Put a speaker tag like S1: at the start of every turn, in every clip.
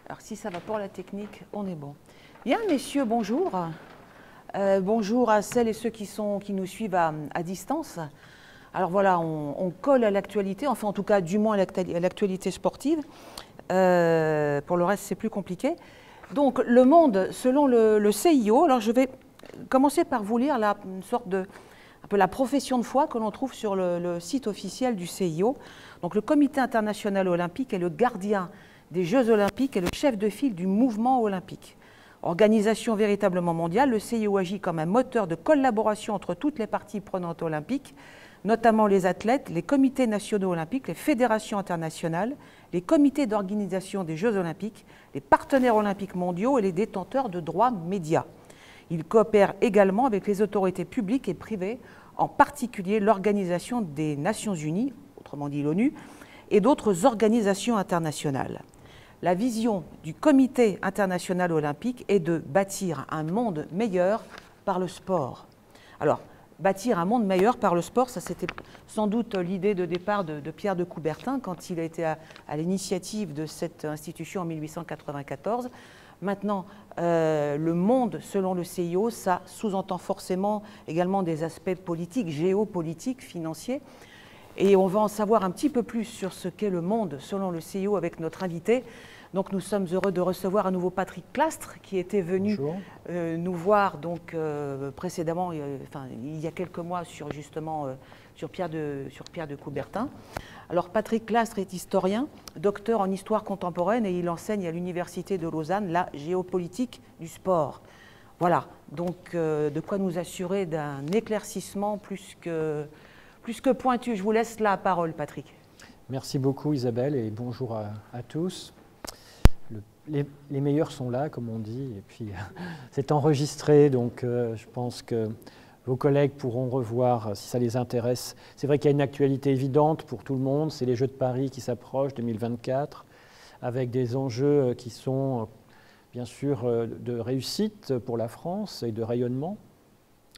S1: Alors si ça va pour la technique, on est bon. Bien, messieurs, bonjour. Bonjour à celles et ceux qui nous suivent à distance. Alors voilà, on colle à l'actualité, enfin en tout cas du moins à l'actualité sportive. Pour le reste, c'est plus compliqué. Donc le monde selon le CIO, alors je vais commencer par vous lire une sorte de un peu la profession de foi que l'on trouve sur le site officiel du CIO. Donc le Comité international olympique est le gardien des Jeux olympiques et le chef de file du mouvement olympique. Organisation véritablement mondiale, le CIO agit comme un moteur de collaboration entre toutes les parties prenantes olympiques, notamment les athlètes, les comités nationaux olympiques, les fédérations internationales, les comités d'organisation des Jeux olympiques, les partenaires olympiques mondiaux et les détenteurs de droits médias. Il coopère également avec les autorités publiques et privées, en particulier l'Organisation des Nations Unies, autrement dit l'ONU, et d'autres organisations internationales. La vision du Comité international olympique est de bâtir un monde meilleur par le sport. Alors, bâtir un monde meilleur par le sport, ça c'était sans doute l'idée de départ de Pierre de Coubertin quand il a été à l'initiative de cette institution en 1894. Maintenant, le monde, selon le CIO, ça sous-entend forcément également des aspects politiques, géopolitiques, financiers. Et on va en savoir un petit peu plus sur ce qu'est le monde, selon le CIO, avec notre invité. Donc nous sommes heureux de recevoir à nouveau Patrick Clastres, qui était venu nous voir donc, précédemment, il y a quelques mois, sur Pierre de Coubertin. Alors Patrick Clastres est historien, docteur en histoire contemporaine, et il enseigne à l'Université de Lausanne la géopolitique du sport. Voilà, donc de quoi nous assurer d'un éclaircissement plus que pointu. Je vous laisse la parole, Patrick.
S2: Merci beaucoup, Isabelle, et bonjour à tous. Les meilleurs sont là, comme on dit, et puis c'est enregistré, donc je pense que vos collègues pourront revoir si ça les intéresse. C'est vrai qu'il y a une actualité évidente pour tout le monde, c'est les Jeux de Paris qui s'approchent, 2024, avec des enjeux qui sont bien sûr de réussite pour la France et de rayonnement,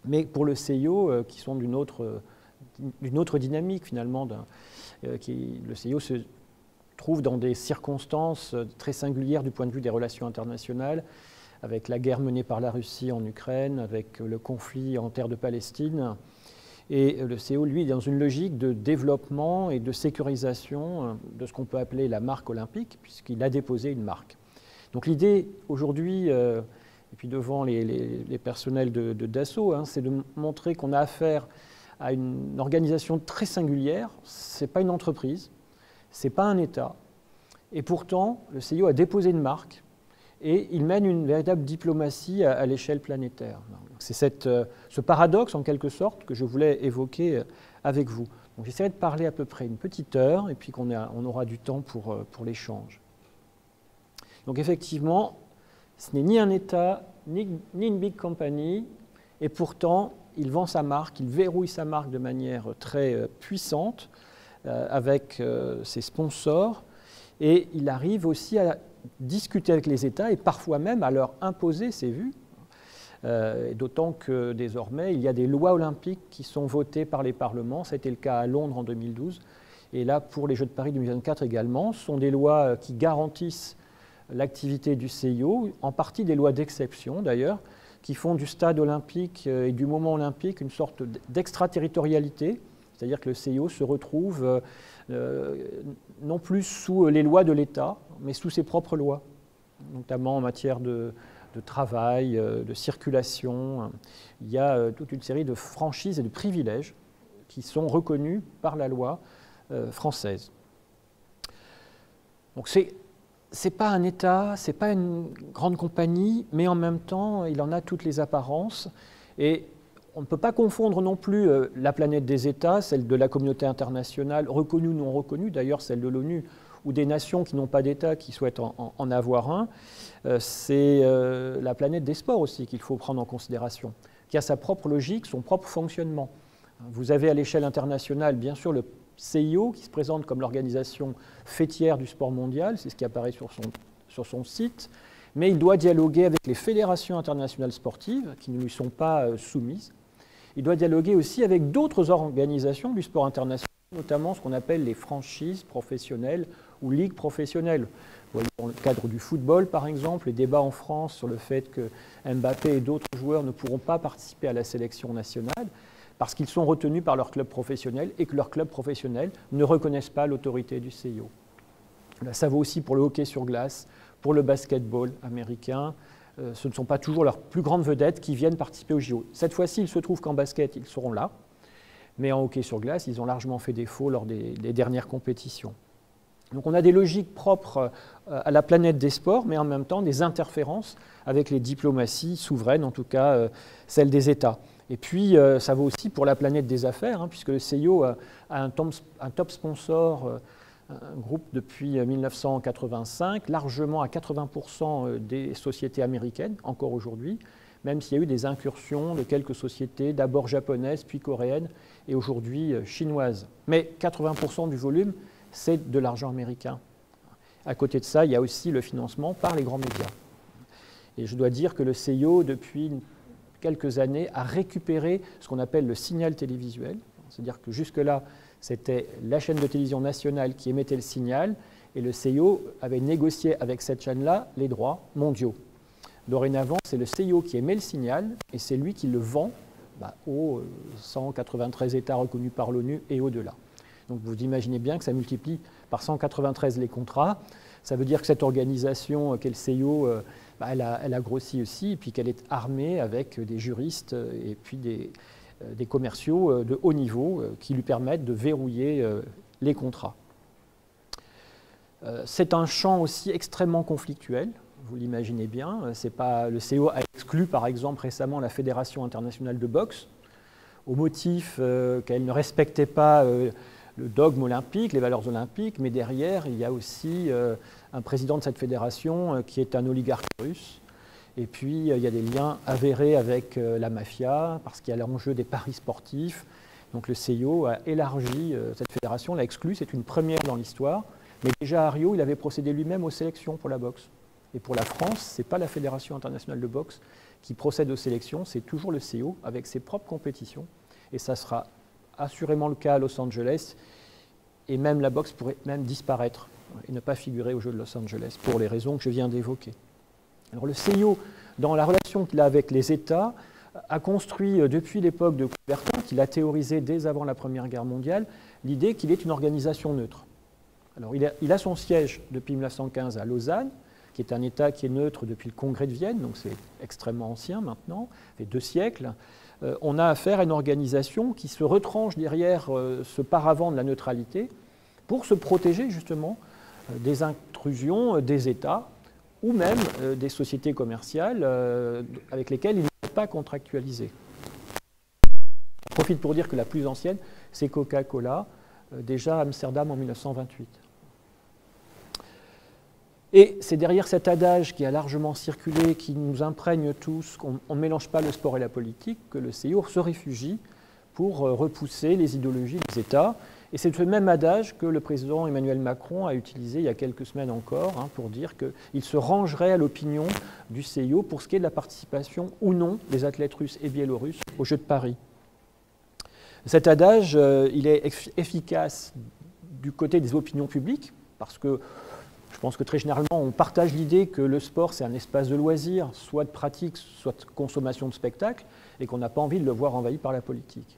S2: mais pour le CIO qui sont d'une autre dynamique finalement. Le CIO se trouve dans des circonstances très singulières du point de vue des relations internationales, avec la guerre menée par la Russie en Ukraine, avec le conflit en terre de Palestine. Et le CIO, lui, est dans une logique de développement et de sécurisation de ce qu'on peut appeler la marque olympique, puisqu'il a déposé une marque. Donc l'idée aujourd'hui, et puis devant les personnels de Dassault, c'est de montrer qu'on a affaire à une organisation très singulière. Ce n'est pas une entreprise, ce n'est pas un État. Et pourtant, le CIO a déposé une marque et il mène une véritable diplomatie à l'échelle planétaire. C'est ce paradoxe, en quelque sorte, que je voulais évoquer avec vous. Donc j'essaierai de parler à peu près une petite heure et puis on aura du temps pour l'échange. Donc effectivement, ce n'est ni un État, ni une big company, et pourtant, il vend sa marque, il verrouille sa marque de manière très puissante avec ses sponsors, et il arrive aussi à discuter avec les États et parfois même à leur imposer ses vues, d'autant que désormais il y a des lois olympiques qui sont votées par les parlements. Ça a été le cas à Londres en 2012, et là pour les Jeux de Paris 2024 également. Ce sont des lois qui garantissent l'activité du CIO, en partie des lois d'exception d'ailleurs, qui font du stade olympique et du moment olympique une sorte d'extraterritorialité, c'est-à-dire que le CIO se retrouve non plus sous les lois de l'État, mais sous ses propres lois, notamment en matière de travail, de circulation. Il y a toute une série de franchises et de privilèges qui sont reconnus par la loi française. Donc c'est pas un État, c'est pas une grande compagnie, mais en même temps, il en a toutes les apparences. Et on ne peut pas confondre non plus la planète des États, celle de la communauté internationale, reconnue ou non reconnue, d'ailleurs celle de l'ONU, ou des nations qui n'ont pas d'État, qui souhaitent en avoir un. C'est la planète des sports aussi qu'il faut prendre en considération, qui a sa propre logique, son propre fonctionnement. Vous avez à l'échelle internationale, bien sûr, le CIO, qui se présente comme l'organisation fêtière du sport mondial, c'est ce qui apparaît sur son site, mais il doit dialoguer avec les fédérations internationales sportives, qui ne lui sont pas soumises. Il doit dialoguer aussi avec d'autres organisations du sport international, notamment ce qu'on appelle les franchises professionnelles ou ligues professionnelles. Vous voyez, dans le cadre du football, par exemple, les débats en France sur le fait que Mbappé et d'autres joueurs ne pourront pas participer à la sélection nationale parce qu'ils sont retenus par leur club professionnel et que leurs clubs professionnels ne reconnaissent pas l'autorité du CIO. Là, ça vaut aussi pour le hockey sur glace, pour le basketball américain. Ce ne sont pas toujours leurs plus grandes vedettes qui viennent participer aux JO. Cette fois-ci, il se trouve qu'en basket, ils seront là, mais en hockey sur glace, ils ont largement fait défaut lors des dernières compétitions. Donc on a des logiques propres à la planète des sports, mais en même temps des interférences avec les diplomaties souveraines, en tout cas celles des États. Et puis ça vaut aussi pour la planète des affaires, hein, puisque le CIO a un top sponsor, un groupe depuis 1985, largement à 80% des sociétés américaines, encore aujourd'hui, même s'il y a eu des incursions de quelques sociétés, d'abord japonaises, puis coréennes, et aujourd'hui chinoises. Mais 80% du volume, c'est de l'argent américain. À côté de ça, il y a aussi le financement par les grands médias. Et je dois dire que le CIO, depuis quelques années, a récupéré ce qu'on appelle le signal télévisuel. C'est-à-dire que jusque-là, c'était la chaîne de télévision nationale qui émettait le signal, et le CIO avait négocié avec cette chaîne-là les droits mondiaux. Dorénavant, c'est le CIO qui émet le signal, et c'est lui qui le vend aux 193 États reconnus par l'ONU et au-delà. Donc vous imaginez bien que ça multiplie par 193 les contrats. Ça veut dire que cette organisation, qu'est le CIO, elle a grossi aussi, et puis qu'elle est armée avec des juristes et puis des commerciaux de haut niveau qui lui permettent de verrouiller les contrats. C'est un champ aussi extrêmement conflictuel, vous l'imaginez bien. Le CIO a exclu par exemple récemment la Fédération internationale de boxe au motif qu'elle ne respectait pas le dogme olympique, les valeurs olympiques, mais derrière, il y a aussi un président de cette fédération qui est un oligarque russe. Et puis, il y a des liens avérés avec la mafia, parce qu'il y a l'enjeu des paris sportifs. Donc, le CIO a élargi cette fédération, l'a exclue, c'est une première dans l'histoire. Mais déjà à Rio, il avait procédé lui-même aux sélections pour la boxe. Et pour la France, ce n'est pas la Fédération internationale de boxe qui procède aux sélections, c'est toujours le CIO avec ses propres compétitions. Et ça sera assurément le cas à Los Angeles, et même la boxe pourrait même disparaître et ne pas figurer aux Jeux de Los Angeles, pour les raisons que je viens d'évoquer. Alors le CIO, dans la relation qu'il a avec les États, a construit depuis l'époque de Coubertin, qu'il a théorisé dès avant la Première Guerre mondiale, l'idée qu'il est une organisation neutre. Alors il a son siège depuis 1915 à Lausanne, qui est un État qui est neutre depuis le Congrès de Vienne, donc c'est extrêmement ancien maintenant, ça fait 2 siècles. On a affaire à une organisation qui se retranche derrière ce paravent de la neutralité pour se protéger justement des intrusions des États ou même des sociétés commerciales avec lesquelles il n'est pas contractualisé. Je profite pour dire que la plus ancienne, c'est Coca-Cola, déjà à Amsterdam en 1928. Et c'est derrière cet adage qui a largement circulé, qui nous imprègne tous, qu'on ne mélange pas le sport et la politique, que le CIO se réfugie pour repousser les idéologies des États. Et c'est le même adage que le président Emmanuel Macron a utilisé il y a quelques semaines encore, pour dire qu'il se rangerait à l'opinion du CIO pour ce qui est de la participation ou non des athlètes russes et biélorusses aux Jeux de Paris. Cet adage, il est efficace du côté des opinions publiques, parce que je pense que très généralement, on partage l'idée que le sport, c'est un espace de loisirs, soit de pratique, soit de consommation de spectacle, et qu'on n'a pas envie de le voir envahi par la politique.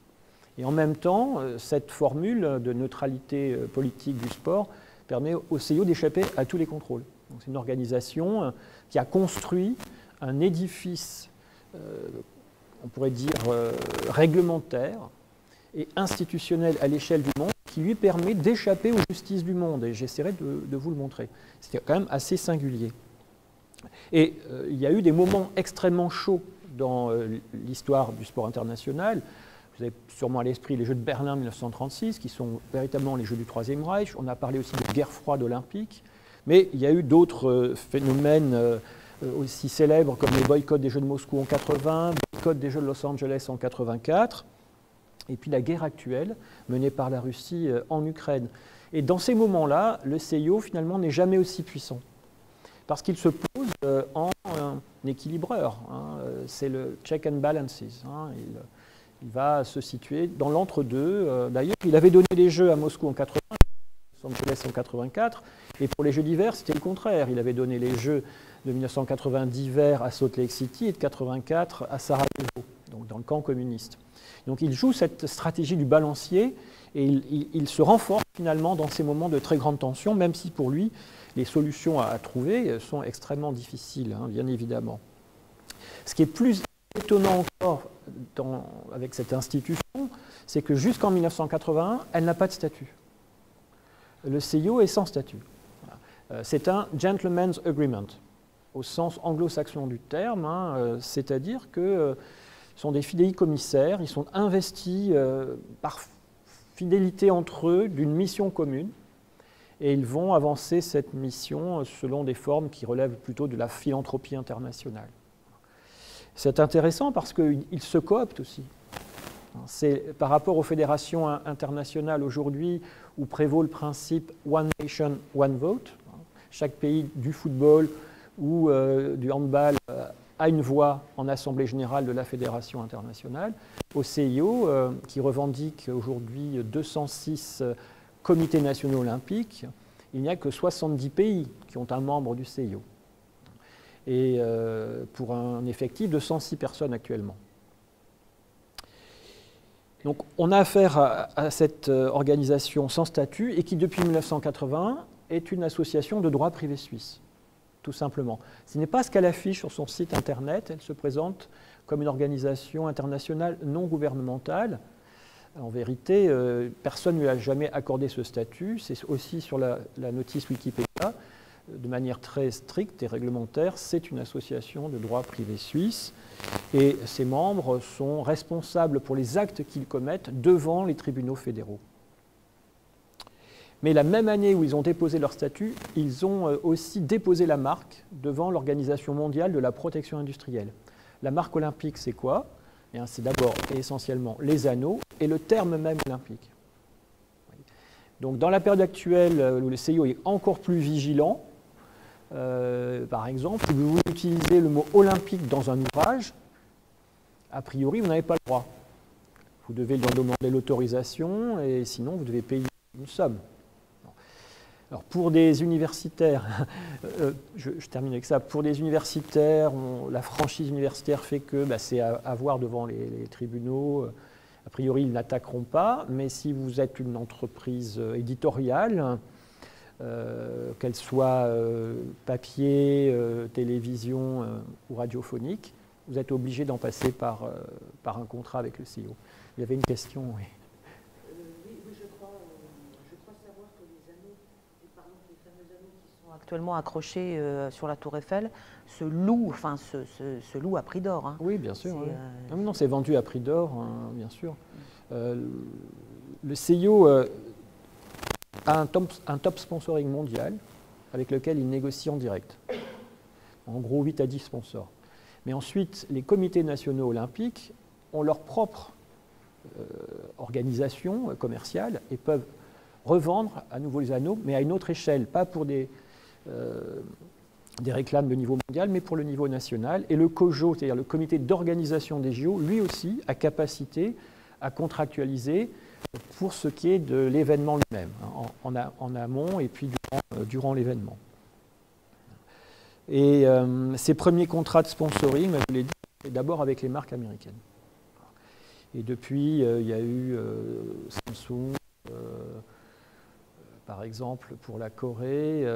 S2: Et en même temps, cette formule de neutralité politique du sport permet au CIO d'échapper à tous les contrôles. C'est une organisation qui a construit un édifice, on pourrait dire, réglementaire et institutionnel à l'échelle du monde, qui lui permet d'échapper aux justices du monde. Et j'essaierai de vous le montrer. C'est quand même assez singulier. Et il y a eu des moments extrêmement chauds dans l'histoire du sport international. Vous avez sûrement à l'esprit les Jeux de Berlin 1936, qui sont véritablement les Jeux du Troisième Reich. On a parlé aussi de guerre froide olympique. Mais il y a eu d'autres phénomènes aussi célèbres, comme les boycotts des Jeux de Moscou en 1980, boycott des Jeux de Los Angeles en 1984. Et puis la guerre actuelle menée par la Russie en Ukraine. Et dans ces moments-là, le CIO finalement n'est jamais aussi puissant, parce qu'il se pose en équilibreur. C'est le check and balances. Il va se situer dans l'entre-deux. D'ailleurs, il avait donné les Jeux à Moscou en 1980, Angeles en 84. Et pour les Jeux d'hiver, c'était le contraire. Il avait donné les Jeux de 1980 d'hiver à Salt Lake City et de 84 à Sarajevo, donc dans le camp communiste. Donc il joue cette stratégie du balancier et il se renforce finalement dans ces moments de très grande tension, même si pour lui, les solutions à trouver sont extrêmement difficiles, hein, bien évidemment. Ce qui est plus étonnant encore avec cette institution, c'est que jusqu'en 1981, elle n'a pas de statut. Le CIO est sans statut. C'est un gentleman's agreement, au sens anglo-saxon du terme, hein, c'est-à-dire que ce sont des fidéicommissaires, ils sont investis par fidélité entre eux d'une mission commune, et ils vont avancer cette mission selon des formes qui relèvent plutôt de la philanthropie internationale. C'est intéressant parce qu'ils se cooptent aussi. C'est par rapport aux fédérations internationales aujourd'hui où prévaut le principe One Nation, One Vote. Chaque pays du football ou du handball a une voix en assemblée générale de la fédération internationale. Au CIO, qui revendique aujourd'hui 206 comités nationaux olympiques, il n'y a que 70 pays qui ont un membre du CIO. Et pour un effectif de 106 personnes actuellement. Donc on a affaire à cette organisation sans statut et qui depuis 1980 est une association de droit privé suisse, tout simplement. Ce n'est pas ce qu'elle affiche sur son site internet, elle se présente comme une organisation internationale non gouvernementale. En vérité, personne ne lui a jamais accordé ce statut, c'est aussi sur la notice Wikipédia. De manière très stricte et réglementaire, c'est une association de droit privé suisse et ses membres sont responsables pour les actes qu'ils commettent devant les tribunaux fédéraux. Mais la même année où ils ont déposé leur statut, ils ont aussi déposé la marque devant l'Organisation mondiale de la protection industrielle. La marque olympique, c'est quoi? C'est d'abord et essentiellement les anneaux et le terme même olympique. Donc dans la période actuelle où le CIO est encore plus vigilant, par exemple, si vous utilisez le mot olympique dans un ouvrage, a priori, vous n'avez pas le droit. Vous devez leur demander l'autorisation et sinon, vous devez payer une somme. Alors, pour des universitaires, je termine avec ça, pour des universitaires, la franchise universitaire fait que c'est à voir devant les tribunaux. A priori, ils n'attaqueront pas, mais si vous êtes une entreprise éditoriale, qu'elle soit papier, télévision ou radiophonique, vous êtes obligé d'en passer par un contrat avec le CIO. Il y avait une question, oui.
S1: Oui, je crois savoir que les anneaux, par exemple les fameux anneaux qui sont actuellement accrochés sur la Tour Eiffel, se louent à prix d'or. Hein.
S2: Oui, bien sûr. Oui. Non, c'est vendu à prix d'or, hein, bien sûr. Le CIO a un top sponsoring mondial avec lequel il négocie en direct. En gros, 8 à 10 sponsors. Mais ensuite, les comités nationaux olympiques ont leur propre organisation commerciale et peuvent revendre à nouveau les anneaux, mais à une autre échelle, pas pour des réclames de niveau mondial, mais pour le niveau national. Et le COJO, c'est-à-dire le comité d'organisation des JO, lui aussi a capacité à contractualiser pour ce qui est de l'événement lui-même, en amont et puis durant l'événement. Et ces premiers contrats de sponsoring, je l'ai dit, c'est d'abord avec les marques américaines. Et depuis, il y a eu Samsung, par exemple, pour la Corée,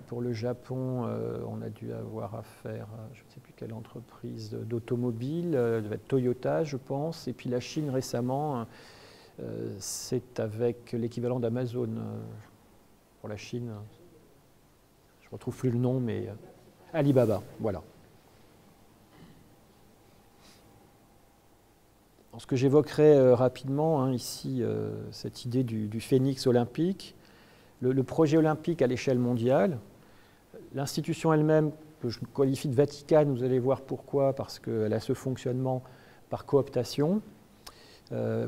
S2: pour le Japon, on a dû avoir affaire à je ne sais plus quelle entreprise d'automobile, devait être Toyota, je pense, et puis la Chine récemment, c'est avec l'équivalent d'Amazon pour la Chine. Je ne retrouve plus le nom, mais Alibaba, voilà. Ce que j'évoquerai rapidement, ici, cette idée du phénix olympique, le projet olympique à l'échelle mondiale, l'institution elle-même, que je qualifie de Vaticane, vous allez voir pourquoi, parce qu'elle a ce fonctionnement par cooptation.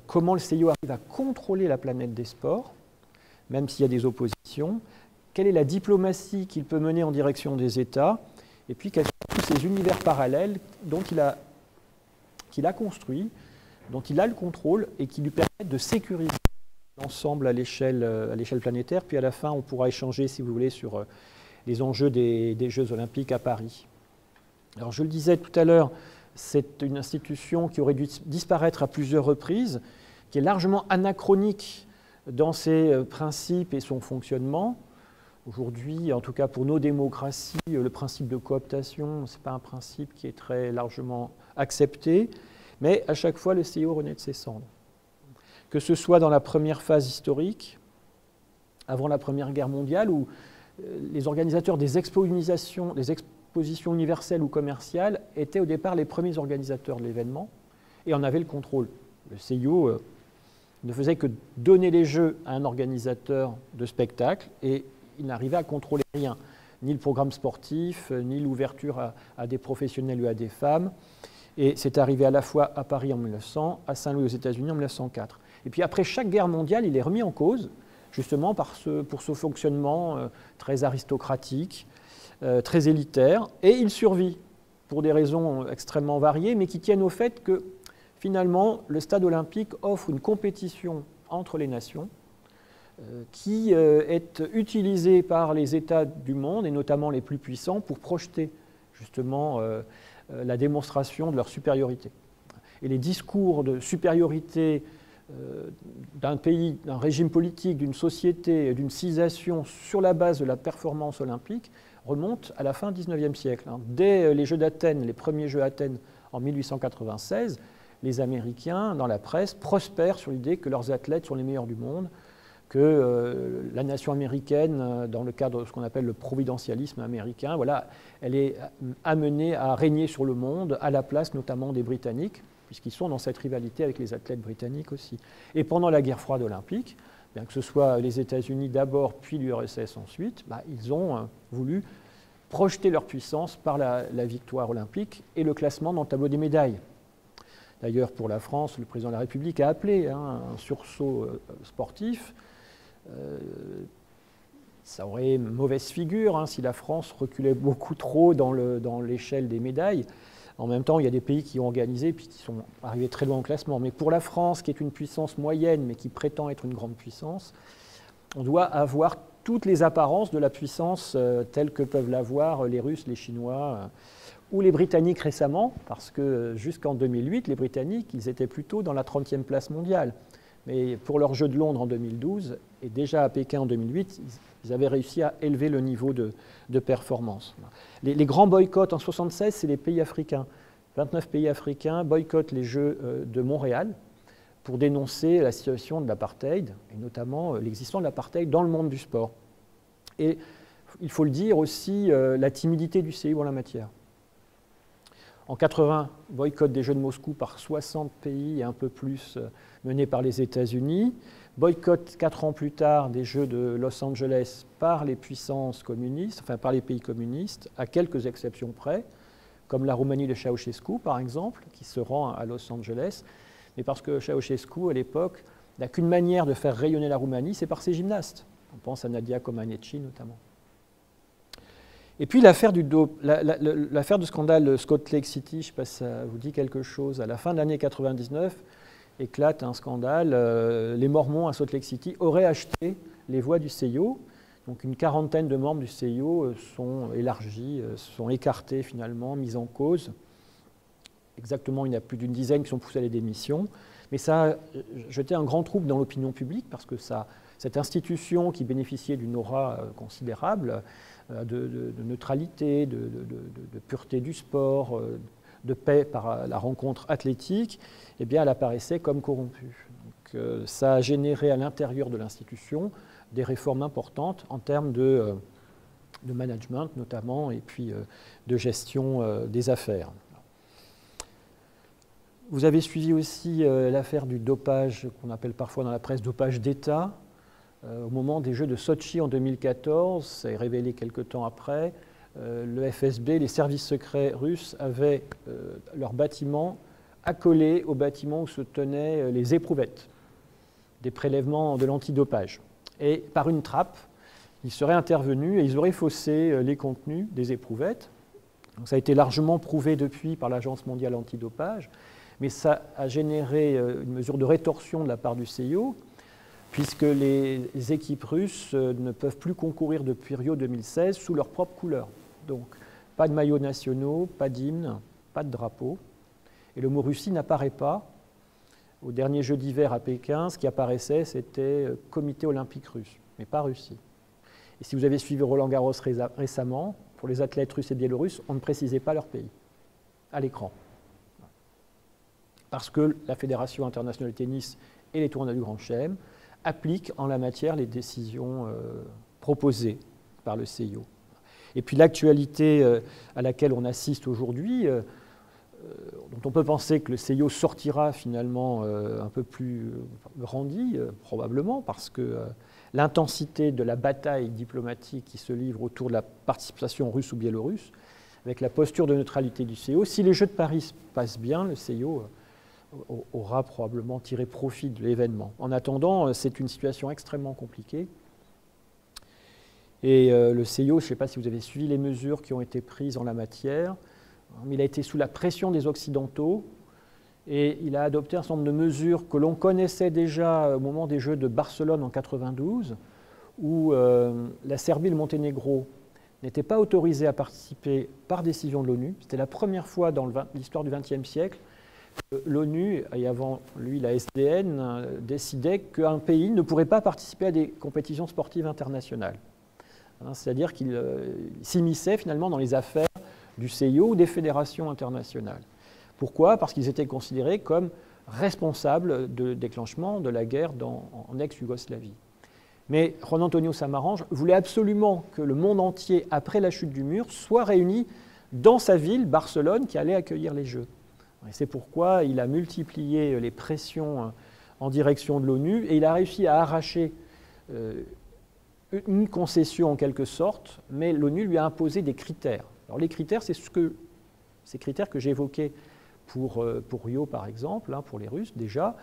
S2: Comment le CIO arrive à contrôler la planète des sports, même s'il y a des oppositions, quelle est la diplomatie qu'il peut mener en direction des États, et puis quels sont tous ces univers parallèles qu'il a construits, dont il a le contrôle et qui lui permettent de sécuriser l'ensemble à l'échelle planétaire, puis à la fin, on pourra échanger, si vous voulez, sur les enjeux des Jeux olympiques à Paris. Alors, je le disais tout à l'heure, c'est une institution qui aurait dû disparaître à plusieurs reprises, qui est largement anachronique dans ses principes et son fonctionnement. Aujourd'hui, en tout cas pour nos démocraties, le principe de cooptation, ce n'est pas un principe qui est très largement accepté, mais à chaque fois, le CIO renaît de ses cendres. Que ce soit dans la première phase historique, avant la Première Guerre mondiale, où les organisateurs des expositions universelles ou commerciales étaient au départ les premiers organisateurs de l'événement et en avaient le contrôle. Le CIO ne faisait que donner les jeux à un organisateur de spectacle et il n'arrivait à contrôler rien, ni le programme sportif, ni l'ouverture à des professionnels ou à des femmes. Et c'est arrivé à la fois à Paris en 1900, à Saint-Louis aux États-Unis en 1904. Et puis après chaque guerre mondiale, il est remis en cause, justement pour ce fonctionnement très aristocratique, très élitaire, et il survit pour des raisons extrêmement variées, mais qui tiennent au fait que finalement, le stade olympique offre une compétition entre les nations qui est utilisée par les États du monde, et notamment les plus puissants, pour projeter justement la démonstration de leur supériorité. Et les discours de supériorité d'un pays, d'un régime politique, d'une société, d'une civilisation sur la base de la performance olympique remontent à la fin du XIXe siècle. Dès les Jeux d'Athènes, les premiers Jeux d'Athènes en 1896, les Américains, dans la presse, prospèrent sur l'idée que leurs athlètes sont les meilleurs du monde, que la nation américaine, dans le cadre de ce qu'on appelle le providentialisme américain, voilà, elle est amenée à régner sur le monde, à la place notamment des Britanniques, puisqu'ils sont dans cette rivalité avec les athlètes britanniques aussi. Et pendant la guerre froide olympique, bien que ce soit les États-Unis d'abord, puis l'URSS ensuite, ils ont voulu projeter leur puissance par la victoire olympique et le classement dans le tableau des médailles. D'ailleurs, pour la France, le président de la République a appelé un sursaut sportif. Ça aurait une mauvaise figure si la France reculait beaucoup trop dans l'échelle des médailles. En même temps, il y a des pays qui ont organisé et qui sont arrivés très loin au classement. Mais pour la France, qui est une puissance moyenne, mais qui prétend être une grande puissance, on doit avoir toutes les apparences de la puissance telle que peuvent l'avoir les Russes, les Chinois ou les Britanniques récemment, parce que jusqu'en 2008, les Britanniques, ils étaient plutôt dans la 30e place mondiale. Mais pour leurs Jeux de Londres en 2012, et déjà à Pékin en 2008, ils avaient réussi à élever le niveau de performance. Les grands boycotts en 1976, c'est les pays africains. 29 pays africains boycottent les Jeux de Montréal pour dénoncer la situation de l'apartheid, et notamment l'existence de l'apartheid dans le monde du sport. Et il faut le dire aussi, la timidité du CIO en la matière. En 80, boycott des Jeux de Moscou par 60 pays et un peu plus menés par les États-Unis. Boycott 4 ans plus tard des Jeux de Los Angeles par les puissances communistes, enfin par les pays communistes, à quelques exceptions près, comme la Roumanie de Ceausescu par exemple, qui se rend à Los Angeles, mais parce que Ceausescu à l'époque n'a qu'une manière de faire rayonner la Roumanie, c'est par ses gymnastes. On pense à Nadia Comaneci notamment. Et puis l'affaire du scandale Salt Lake City, je ne sais pas si ça vous dit quelque chose, à la fin de l'année 99, éclate un scandale. Les Mormons à Salt Lake City auraient acheté les voix du CIO. Donc une quarantaine de membres du CIO sont élargis, sont écartés finalement, mis en cause. Exactement, il y en a plus d'une dizaine qui sont poussés à la démission. Mais ça a jeté un grand trouble dans l'opinion publique parce que cette institution qui bénéficiait d'une aura considérable, de neutralité, de pureté du sport, de paix par la rencontre athlétique, eh bien, elle apparaissait comme corrompue. Donc, ça a généré à l'intérieur de l'institution des réformes importantes en termes de management notamment et puis de gestion des affaires. Vous avez suivi aussi l'affaire du dopage qu'on appelle parfois dans la presse dopage d'État. Au moment des Jeux de Sotchi en 2014, ça est révélé quelque temps après, le FSB, les services secrets russes avaient leur bâtiment accolé au bâtiment où se tenaient les éprouvettes des prélèvements de l'antidopage. Et par une trappe, ils seraient intervenus et ils auraient faussé les contenus des éprouvettes. Donc ça a été largement prouvé depuis par l'Agence mondiale antidopage, mais ça a généré une mesure de rétorsion de la part du CIO. puisque les équipes russes ne peuvent plus concourir depuis Rio 2016 sous leurs propres couleurs. Donc, pas de maillots nationaux, pas d'hymne, pas de drapeau. Et le mot Russie n'apparaît pas. Au dernier jeu d'hiver à Pékin, ce qui apparaissait, c'était Comité olympique russe, mais pas Russie. Et si vous avez suivi Roland-Garros récemment, pour les athlètes russes et biélorusses, on ne précisait pas leur pays à l'écran. Parce que la Fédération internationale de tennis et les tournois du Grand Chelem appliquent en la matière les décisions proposées par le CIO. Et puis l'actualité à laquelle on assiste aujourd'hui, dont on peut penser que le CIO sortira finalement un peu plus grandi, probablement, parce que l'intensité de la bataille diplomatique qui se livre autour de la participation russe ou biélorusse, avec la posture de neutralité du CIO, si les Jeux de Paris se passent bien, le CIO aura probablement tiré profit de l'événement. En attendant, c'est une situation extrêmement compliquée. Et le CIO, je ne sais pas si vous avez suivi les mesures qui ont été prises en la matière, mais il a été sous la pression des Occidentaux et il a adopté un certain nombre de mesures que l'on connaissait déjà au moment des Jeux de Barcelone en 1992, où la Serbie et le Monténégro n'étaient pas autorisés à participer par décision de l'ONU. C'était la première fois dans l'histoire du XXe siècle que l'ONU, et avant lui la SDN, décidait qu'un pays ne pourrait pas participer à des compétitions sportives internationales. C'est-à-dire qu'il s'immisçait finalement dans les affaires du CIO ou des fédérations internationales. Pourquoi? Parce qu'ils étaient considérés comme responsables du déclenchement de la guerre en ex-Yougoslavie. Mais Juan Antonio Samaranch voulait absolument que le monde entier, après la chute du mur, soit réuni dans sa ville, Barcelone, qui allait accueillir les Jeux. Et c'est pourquoi il a multiplié les pressions en direction de l'ONU et il a réussi à arracher une concession en quelque sorte, mais l'ONU lui a imposé des critères. Alors les critères, c'est ces critères que j'évoquais pour Rio par exemple, pour les Russes déjà,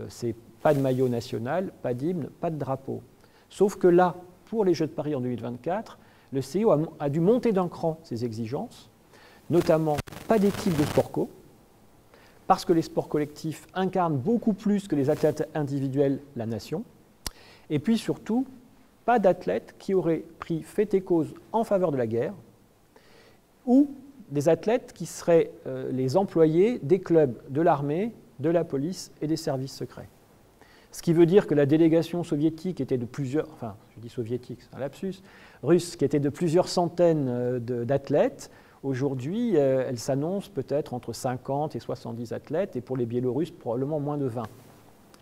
S2: c'est pas de maillot national, pas d'hymne, pas de drapeau. Sauf que là, pour les Jeux de Paris en 2024, le CIO a dû monter d'un cran ses exigences, notamment pas d'équipe de sport co, parce que les sports collectifs incarnent beaucoup plus que les athlètes individuels la nation, et puis surtout, pas d'athlètes qui auraient pris fait et cause en faveur de la guerre, ou des athlètes qui seraient les employés des clubs de l'armée, de la police et des services secrets. Ce qui veut dire que la délégation soviétique était de plusieurs, enfin je dis soviétique, c'est un lapsus, russe, qui était de plusieurs centaines d'athlètes, aujourd'hui elle s'annonce peut-être entre 50 et 70 athlètes, et pour les Biélorusses probablement moins de 20.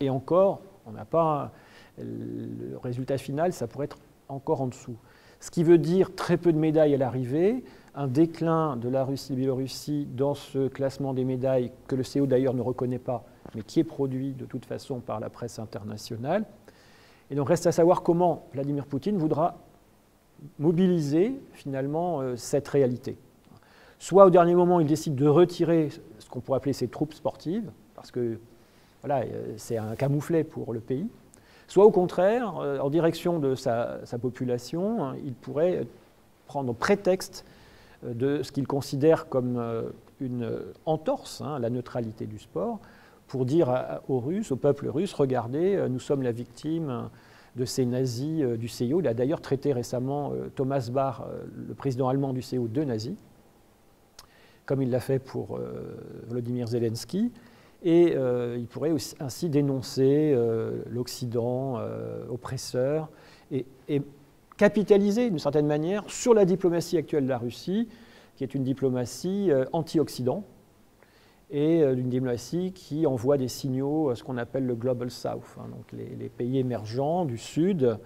S2: Et encore, on n'a pas... Le résultat final, ça pourrait être encore en dessous. Ce qui veut dire très peu de médailles à l'arrivée, un déclin de la Russie et de la Biélorussie dans ce classement des médailles que le CIO d'ailleurs ne reconnaît pas, mais qui est produit de toute façon par la presse internationale. Et donc reste à savoir comment Vladimir Poutine voudra mobiliser finalement cette réalité. Soit au dernier moment, il décide de retirer ce qu'on pourrait appeler ses troupes sportives, parce que voilà, c'est un camouflet pour le pays. Soit au contraire, en direction de sa population, il pourrait prendre prétexte de ce qu'il considère comme une entorse à la neutralité du sport, pour dire aux Russes, au peuple russe, regardez, nous sommes la victime de ces nazis du CIO. Il a d'ailleurs traité récemment Thomas Bach, le président allemand du CIO, de nazi, comme il l'a fait pour Volodymyr Zelensky. Et il pourrait aussi, ainsi dénoncer l'Occident oppresseur et capitaliser d'une certaine manière sur la diplomatie actuelle de la Russie, qui est une diplomatie anti-Occident et une diplomatie qui envoie des signaux à ce qu'on appelle le Global South, donc les pays émergents du Sud.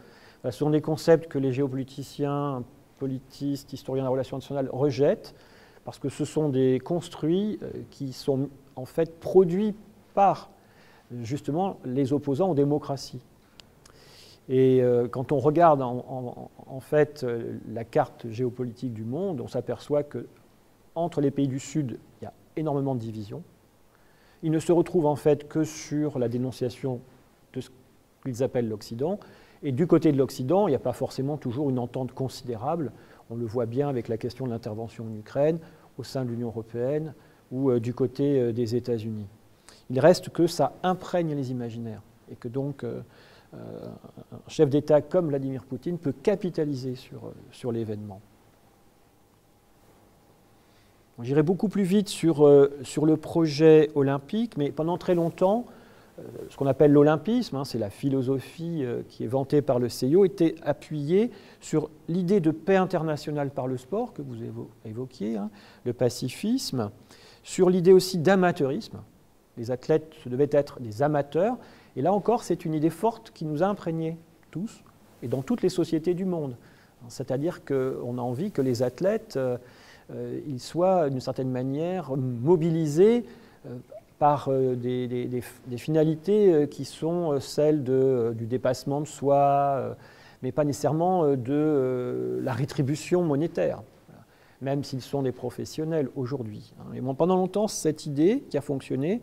S2: Ce sont des concepts que les géopoliticiens, politistes, historiens de la relation internationale rejettent, parce que ce sont des construits qui sont en fait produits par justement les opposants aux démocraties. Et quand on regarde en fait la carte géopolitique du monde, on s'aperçoit qu'entre les pays du Sud, il y a énormément de divisions. Ils ne se retrouvent en fait que sur la dénonciation de ce qu'ils appellent l'Occident. Et du côté de l'Occident, il n'y a pas forcément toujours une entente considérable. On le voit bien avec la question de l'intervention en Ukraine, au sein de l'Union européenne ou du côté des États-Unis. Il reste que ça imprègne les imaginaires et que donc un chef d'État comme Vladimir Poutine peut capitaliser sur l'événement. J'irai beaucoup plus vite sur le projet olympique, mais pendant très longtemps, ce qu'on appelle l'olympisme, c'est la philosophie qui est vantée par le CIO, était appuyée sur l'idée de paix internationale par le sport, que vous évoquiez, le pacifisme, sur l'idée aussi d'amateurisme. Les athlètes devaient être des amateurs, et là encore, c'est une idée forte qui nous a imprégnés tous, et dans toutes les sociétés du monde. C'est-à-dire qu'on a envie que les athlètes ils soient d'une certaine manière mobilisés par des finalités qui sont celles du dépassement de soi, mais pas nécessairement de la rétribution monétaire, même s'ils sont des professionnels aujourd'hui. Et bon, pendant longtemps, cette idée qui a fonctionné,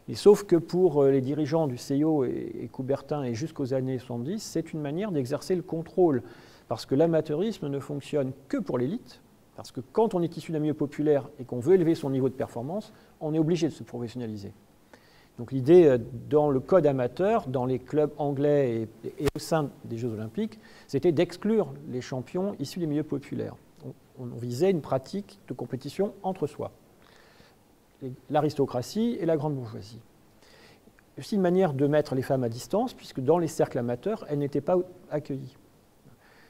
S2: et sauf que pour les dirigeants du CIO et Coubertin et jusqu'aux années 70, c'est une manière d'exercer le contrôle, parce que l'amateurisme ne fonctionne que pour l'élite. Parce que quand on est issu d'un milieu populaire et qu'on veut élever son niveau de performance, on est obligé de se professionnaliser. Donc l'idée, dans le code amateur, dans les clubs anglais et au sein des Jeux Olympiques, c'était d'exclure les champions issus des milieux populaires. On visait une pratique de compétition entre soi, l'aristocratie et la grande bourgeoisie. Aussi une manière de mettre les femmes à distance, puisque dans les cercles amateurs, elles n'étaient pas accueillies.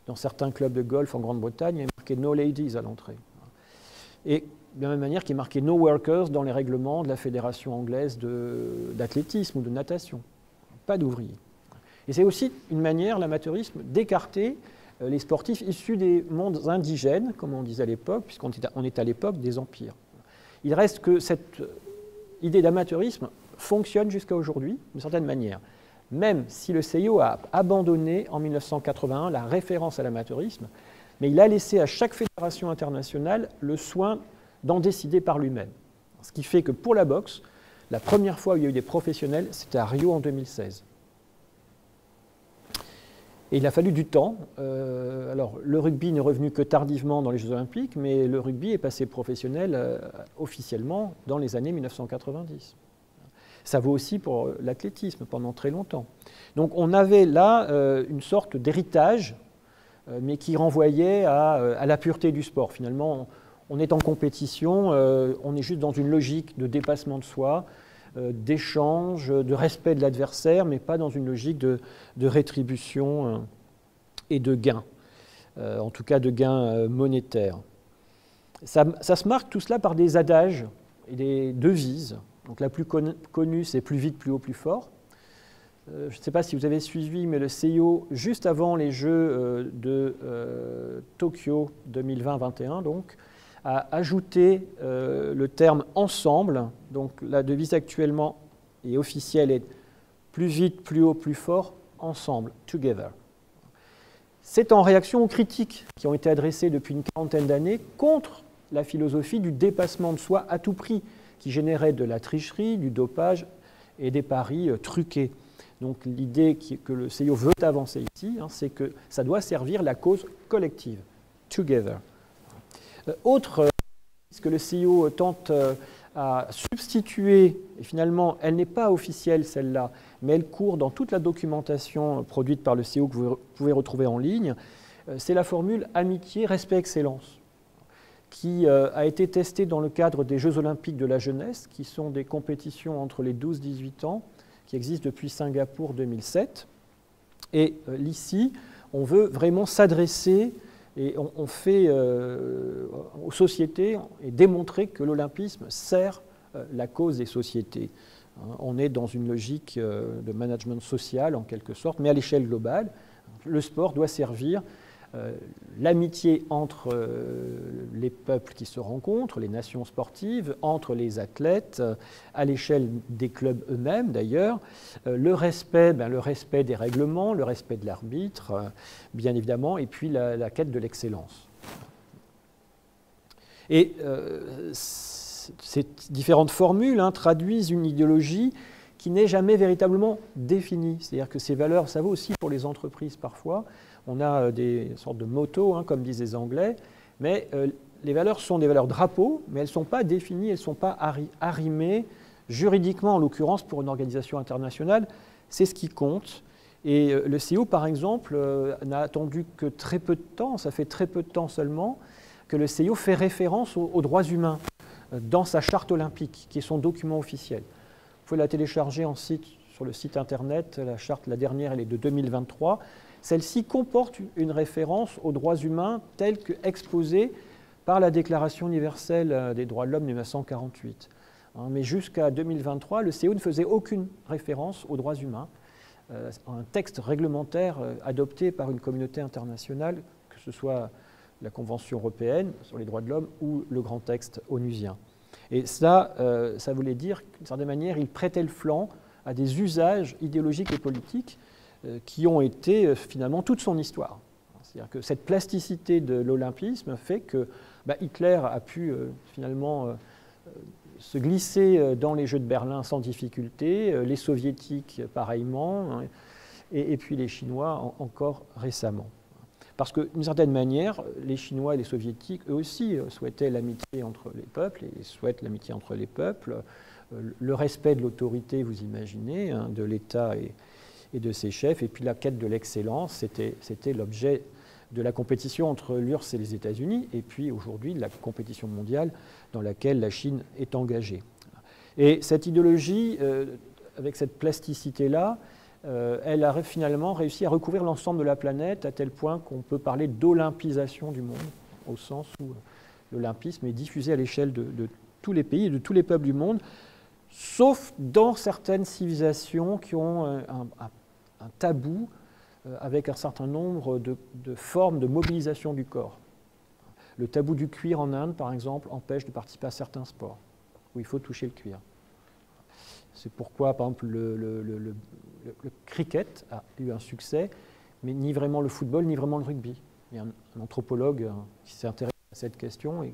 S2: Dans certains clubs de golf en Grande-Bretagne, il y a marqué « No ladies » à l'entrée. Et de la même manière qu'il y a marqué « No workers » dans les règlements de la Fédération anglaise d'athlétisme ou de natation. Pas d'ouvriers. Et c'est aussi une manière, l'amateurisme, d'écarter les sportifs issus des mondes indigènes, comme on disait à l'époque, puisqu'on est à l'époque des empires. Il reste que cette idée d'amateurisme fonctionne jusqu'à aujourd'hui, d'une certaine manière. Même si le CIO a abandonné en 1981 la référence à l'amateurisme, mais il a laissé à chaque fédération internationale le soin d'en décider par lui-même. Ce qui fait que pour la boxe, la première fois où il y a eu des professionnels, c'était à Rio en 2016. Et il a fallu du temps. Alors, le rugby n'est revenu que tardivement dans les Jeux Olympiques, mais le rugby est passé professionnel officiellement dans les années 1990. Ça vaut aussi pour l'athlétisme pendant très longtemps. Donc on avait là une sorte d'héritage, mais qui renvoyait à la pureté du sport. Finalement, on est en compétition, on est juste dans une logique de dépassement de soi, d'échange, de respect de l'adversaire, mais pas dans une logique de rétribution et de gain, en tout cas de gain monétaire. Ça se marque tout cela par des adages et des devises. Donc la plus connue, c'est « plus vite, plus haut, plus fort ». Je ne sais pas si vous avez suivi, mais le CIO, juste avant les Jeux de Tokyo 2020-21, donc, a ajouté le terme « ensemble ». Donc la devise actuellement et officielle est « plus vite, plus haut, plus fort, ensemble, together ». C'est en réaction aux critiques qui ont été adressées depuis une quarantaine d'années contre la philosophie du dépassement de soi à tout prix, qui générait de la tricherie, du dopage et des paris truqués. Donc l'idée que le CIO veut avancer ici, c'est que ça doit servir la cause collective, together. Autre que le CIO tente à substituer, et finalement elle n'est pas officielle celle-là, mais elle court dans toute la documentation produite par le CIO que vous pouvez retrouver en ligne, c'est la formule amitié, respect, excellence, qui a été testée dans le cadre des Jeux Olympiques de la jeunesse, qui sont des compétitions entre les 12-18 ans, qui existent depuis Singapour 2007. Et ici, on veut vraiment s'adresser, et on fait aux sociétés, et démontrer que l'olympisme sert la cause des sociétés. On est dans une logique de management social, en quelque sorte, mais à l'échelle globale. Le sport doit servir l'amitié entre les peuples qui se rencontrent, les nations sportives, entre les athlètes, à l'échelle des clubs eux-mêmes d'ailleurs, le respect des règlements, le respect de l'arbitre, bien évidemment, et puis la quête de l'excellence. Et ces différentes formules traduisent une idéologie qui n'est jamais véritablement définie. C'est-à-dire que ces valeurs, ça vaut aussi pour les entreprises parfois. On a des sortes de motos, comme disent les Anglais, mais les valeurs sont des valeurs drapeaux, mais elles ne sont pas définies, elles ne sont pas arrimées juridiquement, en l'occurrence pour une organisation internationale. C'est ce qui compte. Et le CIO, par exemple, n'a attendu que très peu de temps, ça fait très peu de temps seulement, que le CIO fait référence aux droits humains dans sa charte olympique, qui est son document officiel. Vous pouvez la télécharger sur le site internet, la charte, la dernière, elle est de 2023. Celle-ci comporte une référence aux droits humains tels qu'exposés par la Déclaration universelle des droits de l'homme de 1948. Mais jusqu'à 2023, le CIO ne faisait aucune référence aux droits humains. Un texte réglementaire adopté par une communauté internationale, que ce soit la Convention européenne sur les droits de l'homme ou le grand texte onusien. Et ça voulait dire d'une certaine manière, il prêtait le flanc à des usages idéologiques et politiques qui ont été finalement toute son histoire. C'est-à-dire que cette plasticité de l'olympisme fait que Hitler a pu finalement se glisser dans les Jeux de Berlin sans difficulté, les soviétiques pareillement, et puis les Chinois encore récemment. Parce que d'une certaine manière, les Chinois et les soviétiques, eux aussi, souhaitaient l'amitié entre les peuples, et souhaitent l'amitié entre les peuples, le respect de l'autorité, vous imaginez, de l'État et de ses chefs, et puis la quête de l'excellence, c'était l'objet de la compétition entre l'URSS et les États-Unis, et puis aujourd'hui la compétition mondiale dans laquelle la Chine est engagée. Et cette idéologie, avec cette plasticité-là, elle a finalement réussi à recouvrir l'ensemble de la planète à tel point qu'on peut parler d'olympisation du monde, au sens où l'olympisme est diffusé à l'échelle de tous les pays et de tous les peuples du monde, sauf dans certaines civilisations qui ont un tabou avec un certain nombre de formes de mobilisation du corps. Le tabou du cuir en Inde, par exemple, empêche de participer à certains sports où il faut toucher le cuir. C'est pourquoi, par exemple, le cricket a eu un succès, mais ni vraiment le football, ni vraiment le rugby. Il y a un anthropologue qui s'est intéressé à cette question et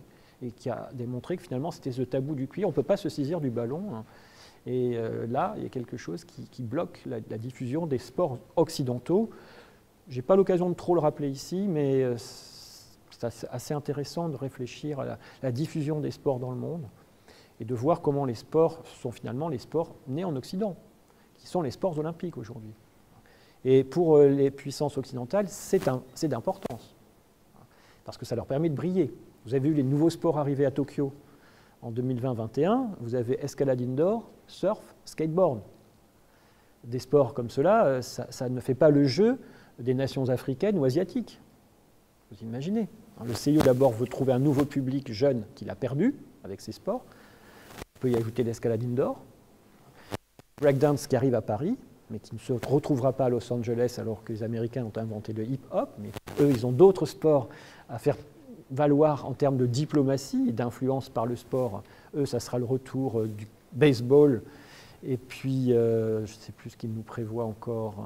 S2: qui a démontré que finalement c'était ce tabou du cuir. On ne peut pas se saisir du ballon. Et là, il y a quelque chose qui bloque la diffusion des sports occidentaux. Je n'ai pas l'occasion de trop le rappeler ici, mais c'est assez intéressant de réfléchir à la diffusion des sports dans le monde et de voir comment les sports sont finalement les sports nés en Occident, qui sont les sports olympiques aujourd'hui. Et pour les puissances occidentales, c'est d'importance, parce que ça leur permet de briller. Vous avez vu les nouveaux sports arriver à Tokyo en 2020-21, vous avez escalade indoor, surf, skateboard. Des sports comme cela, ça ne fait pas le jeu des nations africaines ou asiatiques. Vous imaginez. Le CIO d'abord veut trouver un nouveau public jeune qu'il a perdu avec ces sports. On peut y ajouter l'escalade indoor. Breakdance qui arrive à Paris, mais qui ne se retrouvera pas à Los Angeles alors que les Américains ont inventé le hip-hop. Mais eux, ils ont d'autres sports à faire valoir en termes de diplomatie et d'influence par le sport. Eux, ça sera le retour du baseball. Et puis, je ne sais plus ce qu'ils nous prévoient encore.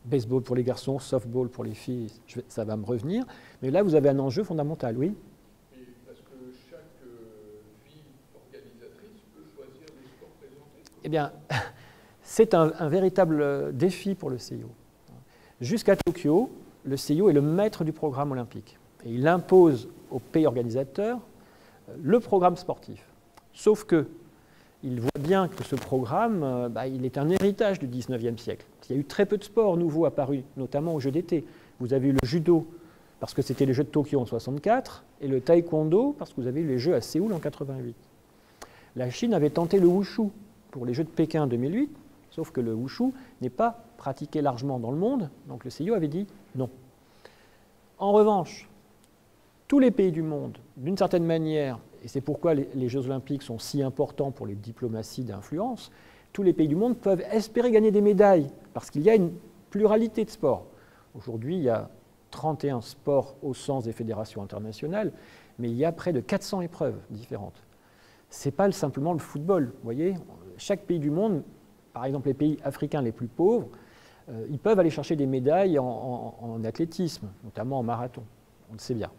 S2: Baseball pour les garçons, softball pour les filles, ça va me revenir. Mais là, vous avez un enjeu fondamental, oui.
S3: Parce que chaque ville organisatrice peut choisir les sports présentés.
S2: Eh bien, c'est un véritable défi pour le CIO. Jusqu'à Tokyo, le CIO est le maître du programme olympique. Et il impose aux pays organisateurs le programme sportif. Sauf que il voit bien que ce programme, il est un héritage du XIXe siècle. Il y a eu très peu de sports nouveaux apparus, notamment aux Jeux d'été. Vous avez eu le judo, parce que c'était les Jeux de Tokyo en 1964, et le taekwondo, parce que vous avez eu les Jeux à Séoul en 1988. La Chine avait tenté le wushu pour les Jeux de Pékin en 2008, sauf que le wushu n'est pas pratiqué largement dans le monde, donc le CIO avait dit non. En revanche, tous les pays du monde, d'une certaine manière, et c'est pourquoi les Jeux olympiques sont si importants pour les diplomaties d'influence, tous les pays du monde peuvent espérer gagner des médailles, parce qu'il y a une pluralité de sports. Aujourd'hui, il y a 31 sports au sens des fédérations internationales, mais il y a près de 400 épreuves différentes. Ce n'est pas simplement le football, vous voyez. Chaque pays du monde, par exemple les pays africains les plus pauvres, ils peuvent aller chercher des médailles en athlétisme, notamment en marathon, on le sait bien.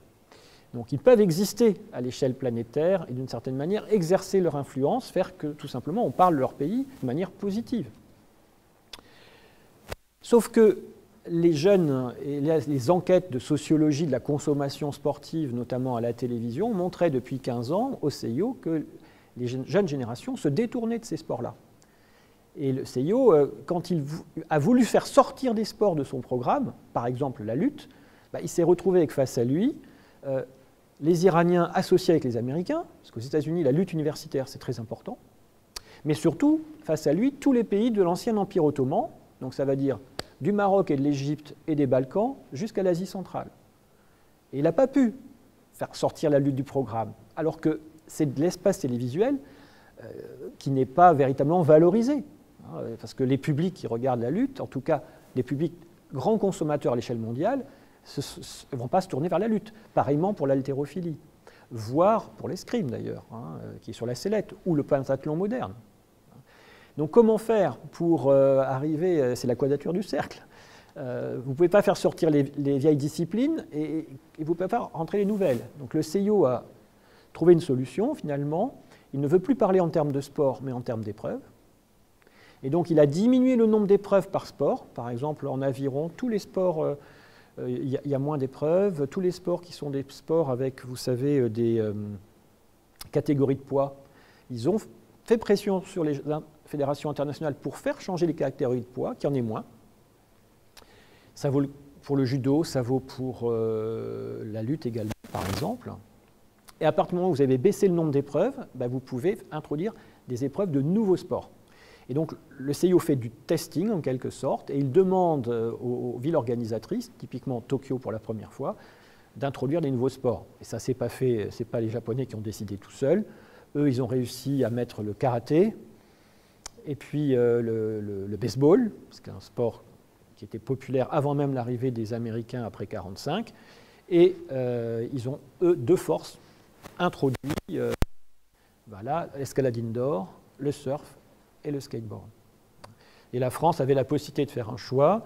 S2: Donc ils peuvent exister à l'échelle planétaire et d'une certaine manière exercer leur influence, faire que tout simplement on parle de leur pays de manière positive. Sauf que les jeunes et les enquêtes de sociologie de la consommation sportive, notamment à la télévision, montraient depuis 15 ans au CIO que les jeunes générations se détournaient de ces sports-là. Et le CIO, quand il a voulu faire sortir des sports de son programme, par exemple la lutte, il s'est retrouvé avec face à lui les Iraniens associés avec les Américains, parce qu'aux États-Unis, la lutte universitaire, c'est très important, mais surtout, face à lui, tous les pays de l'ancien Empire ottoman, donc ça va dire du Maroc et de l'Égypte et des Balkans jusqu'à l'Asie centrale. Et il n'a pas pu faire sortir la lutte du programme, alors que c'est de l'espace télévisuel qui n'est pas véritablement valorisé. Parce que les publics qui regardent la lutte, en tout cas les publics grands consommateurs à l'échelle mondiale, ne vont pas se tourner vers la lutte. Pareillement pour l'haltérophilie, voire pour l'escrime d'ailleurs, qui est sur la sellette, ou le pentathlon moderne. Donc comment faire pour arriver, c'est la quadrature du cercle. Vous ne pouvez pas faire sortir les vieilles disciplines et vous ne pouvez pas rentrer les nouvelles. Donc le CIO a trouvé une solution finalement. Il ne veut plus parler en termes de sport, mais en termes d'épreuves. Et donc il a diminué le nombre d'épreuves par sport. Par exemple, en aviron, tous les sports, il y a moins d'épreuves. Tous les sports qui sont des sports avec, vous savez, des catégories de poids, ils ont fait pression sur les fédérations internationales pour faire changer les catégories de poids, qu'il y en ait moins. Ça vaut pour le judo, ça vaut pour la lutte également, par exemple. Et à partir du moment où vous avez baissé le nombre d'épreuves, vous pouvez introduire des épreuves de nouveaux sports. Et donc, le CIO fait du testing, en quelque sorte, et il demande aux villes organisatrices, typiquement Tokyo pour la première fois, d'introduire des nouveaux sports. Et ça, c'est pas fait, c'est pas les Japonais qui ont décidé tout seuls. Eux, ils ont réussi à mettre le karaté, et puis le baseball, c'est un sport qui était populaire avant même l'arrivée des Américains après 1945, et ils ont, eux, de force, introduit l'escalade indoor, le surf et le skateboard. Et la France avait la possibilité de faire un choix.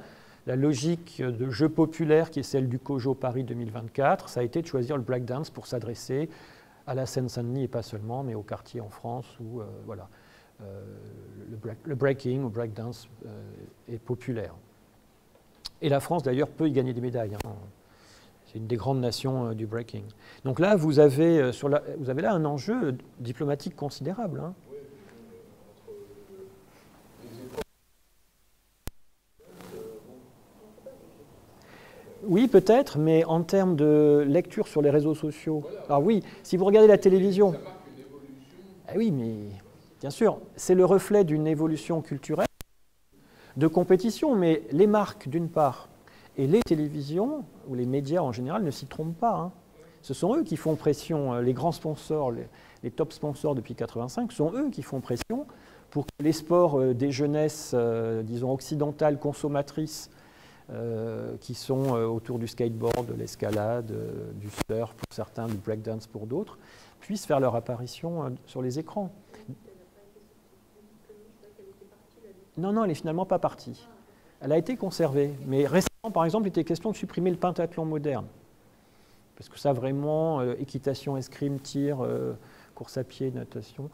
S2: La logique de jeu populaire, qui est celle du COJO Paris 2024, ça a été de choisir le breakdance pour s'adresser à la Seine-Saint-Denis et pas seulement, mais aux quartiers en France où le breaking ou breakdance est populaire. Et la France, d'ailleurs, peut y gagner des médailles. C'est une des grandes nations du breaking. Donc là, vous avez là un enjeu diplomatique considérable.
S3: Oui, entre les époques.
S2: Oui, peut-être, mais en termes de lecture sur les réseaux sociaux. Alors oui, si vous regardez la télévision.
S3: Ça marque une évolution.
S2: Ah oui, mais bien sûr, c'est le reflet d'une évolution culturelle, de compétition, mais les marques, d'une part, et les télévisions, ou les médias en général, ne s'y trompent pas. Ce sont eux qui font pression, les grands sponsors, les top sponsors depuis 1985, sont eux qui font pression pour que les sports des jeunesses, disons, occidentales, consommatrices, qui sont autour du skateboard, de l'escalade, du surf pour certains, du breakdance pour d'autres, puissent faire leur apparition sur les écrans. Non, elle n'est finalement pas partie. Elle a été conservée. Mais récemment, par exemple, il était question de supprimer le pentathlon moderne. Parce que ça, vraiment, équitation, escrime, tir, course à pied, natation,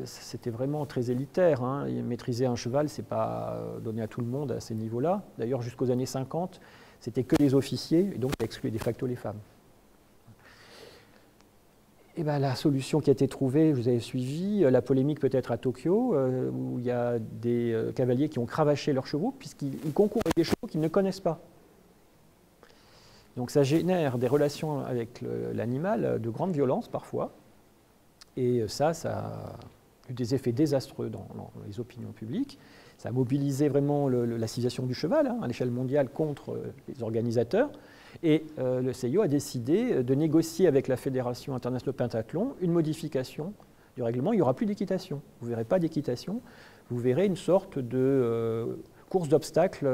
S2: c'était vraiment très élitaire. Maîtriser un cheval, ce n'est pas donné à tout le monde à ces niveaux-là. D'ailleurs, jusqu'aux années 50, c'était que les officiers, et donc ça excluait de facto les femmes. Et la solution qui a été trouvée, vous avez suivi, la polémique peut-être à Tokyo, où il y a des cavaliers qui ont cravaché leurs chevaux, puisqu'ils concourent avec des chevaux qu'ils ne connaissent pas. Donc ça génère des relations avec l'animal de grande violence parfois, et ça a eu des effets désastreux dans les opinions publiques. Ça a mobilisé vraiment la civilisation du cheval à l'échelle mondiale contre les organisateurs. Et le CIO a décidé de négocier avec la Fédération internationale de pentathlon une modification du règlement. Il n'y aura plus d'équitation. Vous ne verrez pas d'équitation. Vous verrez une sorte de course d'obstacles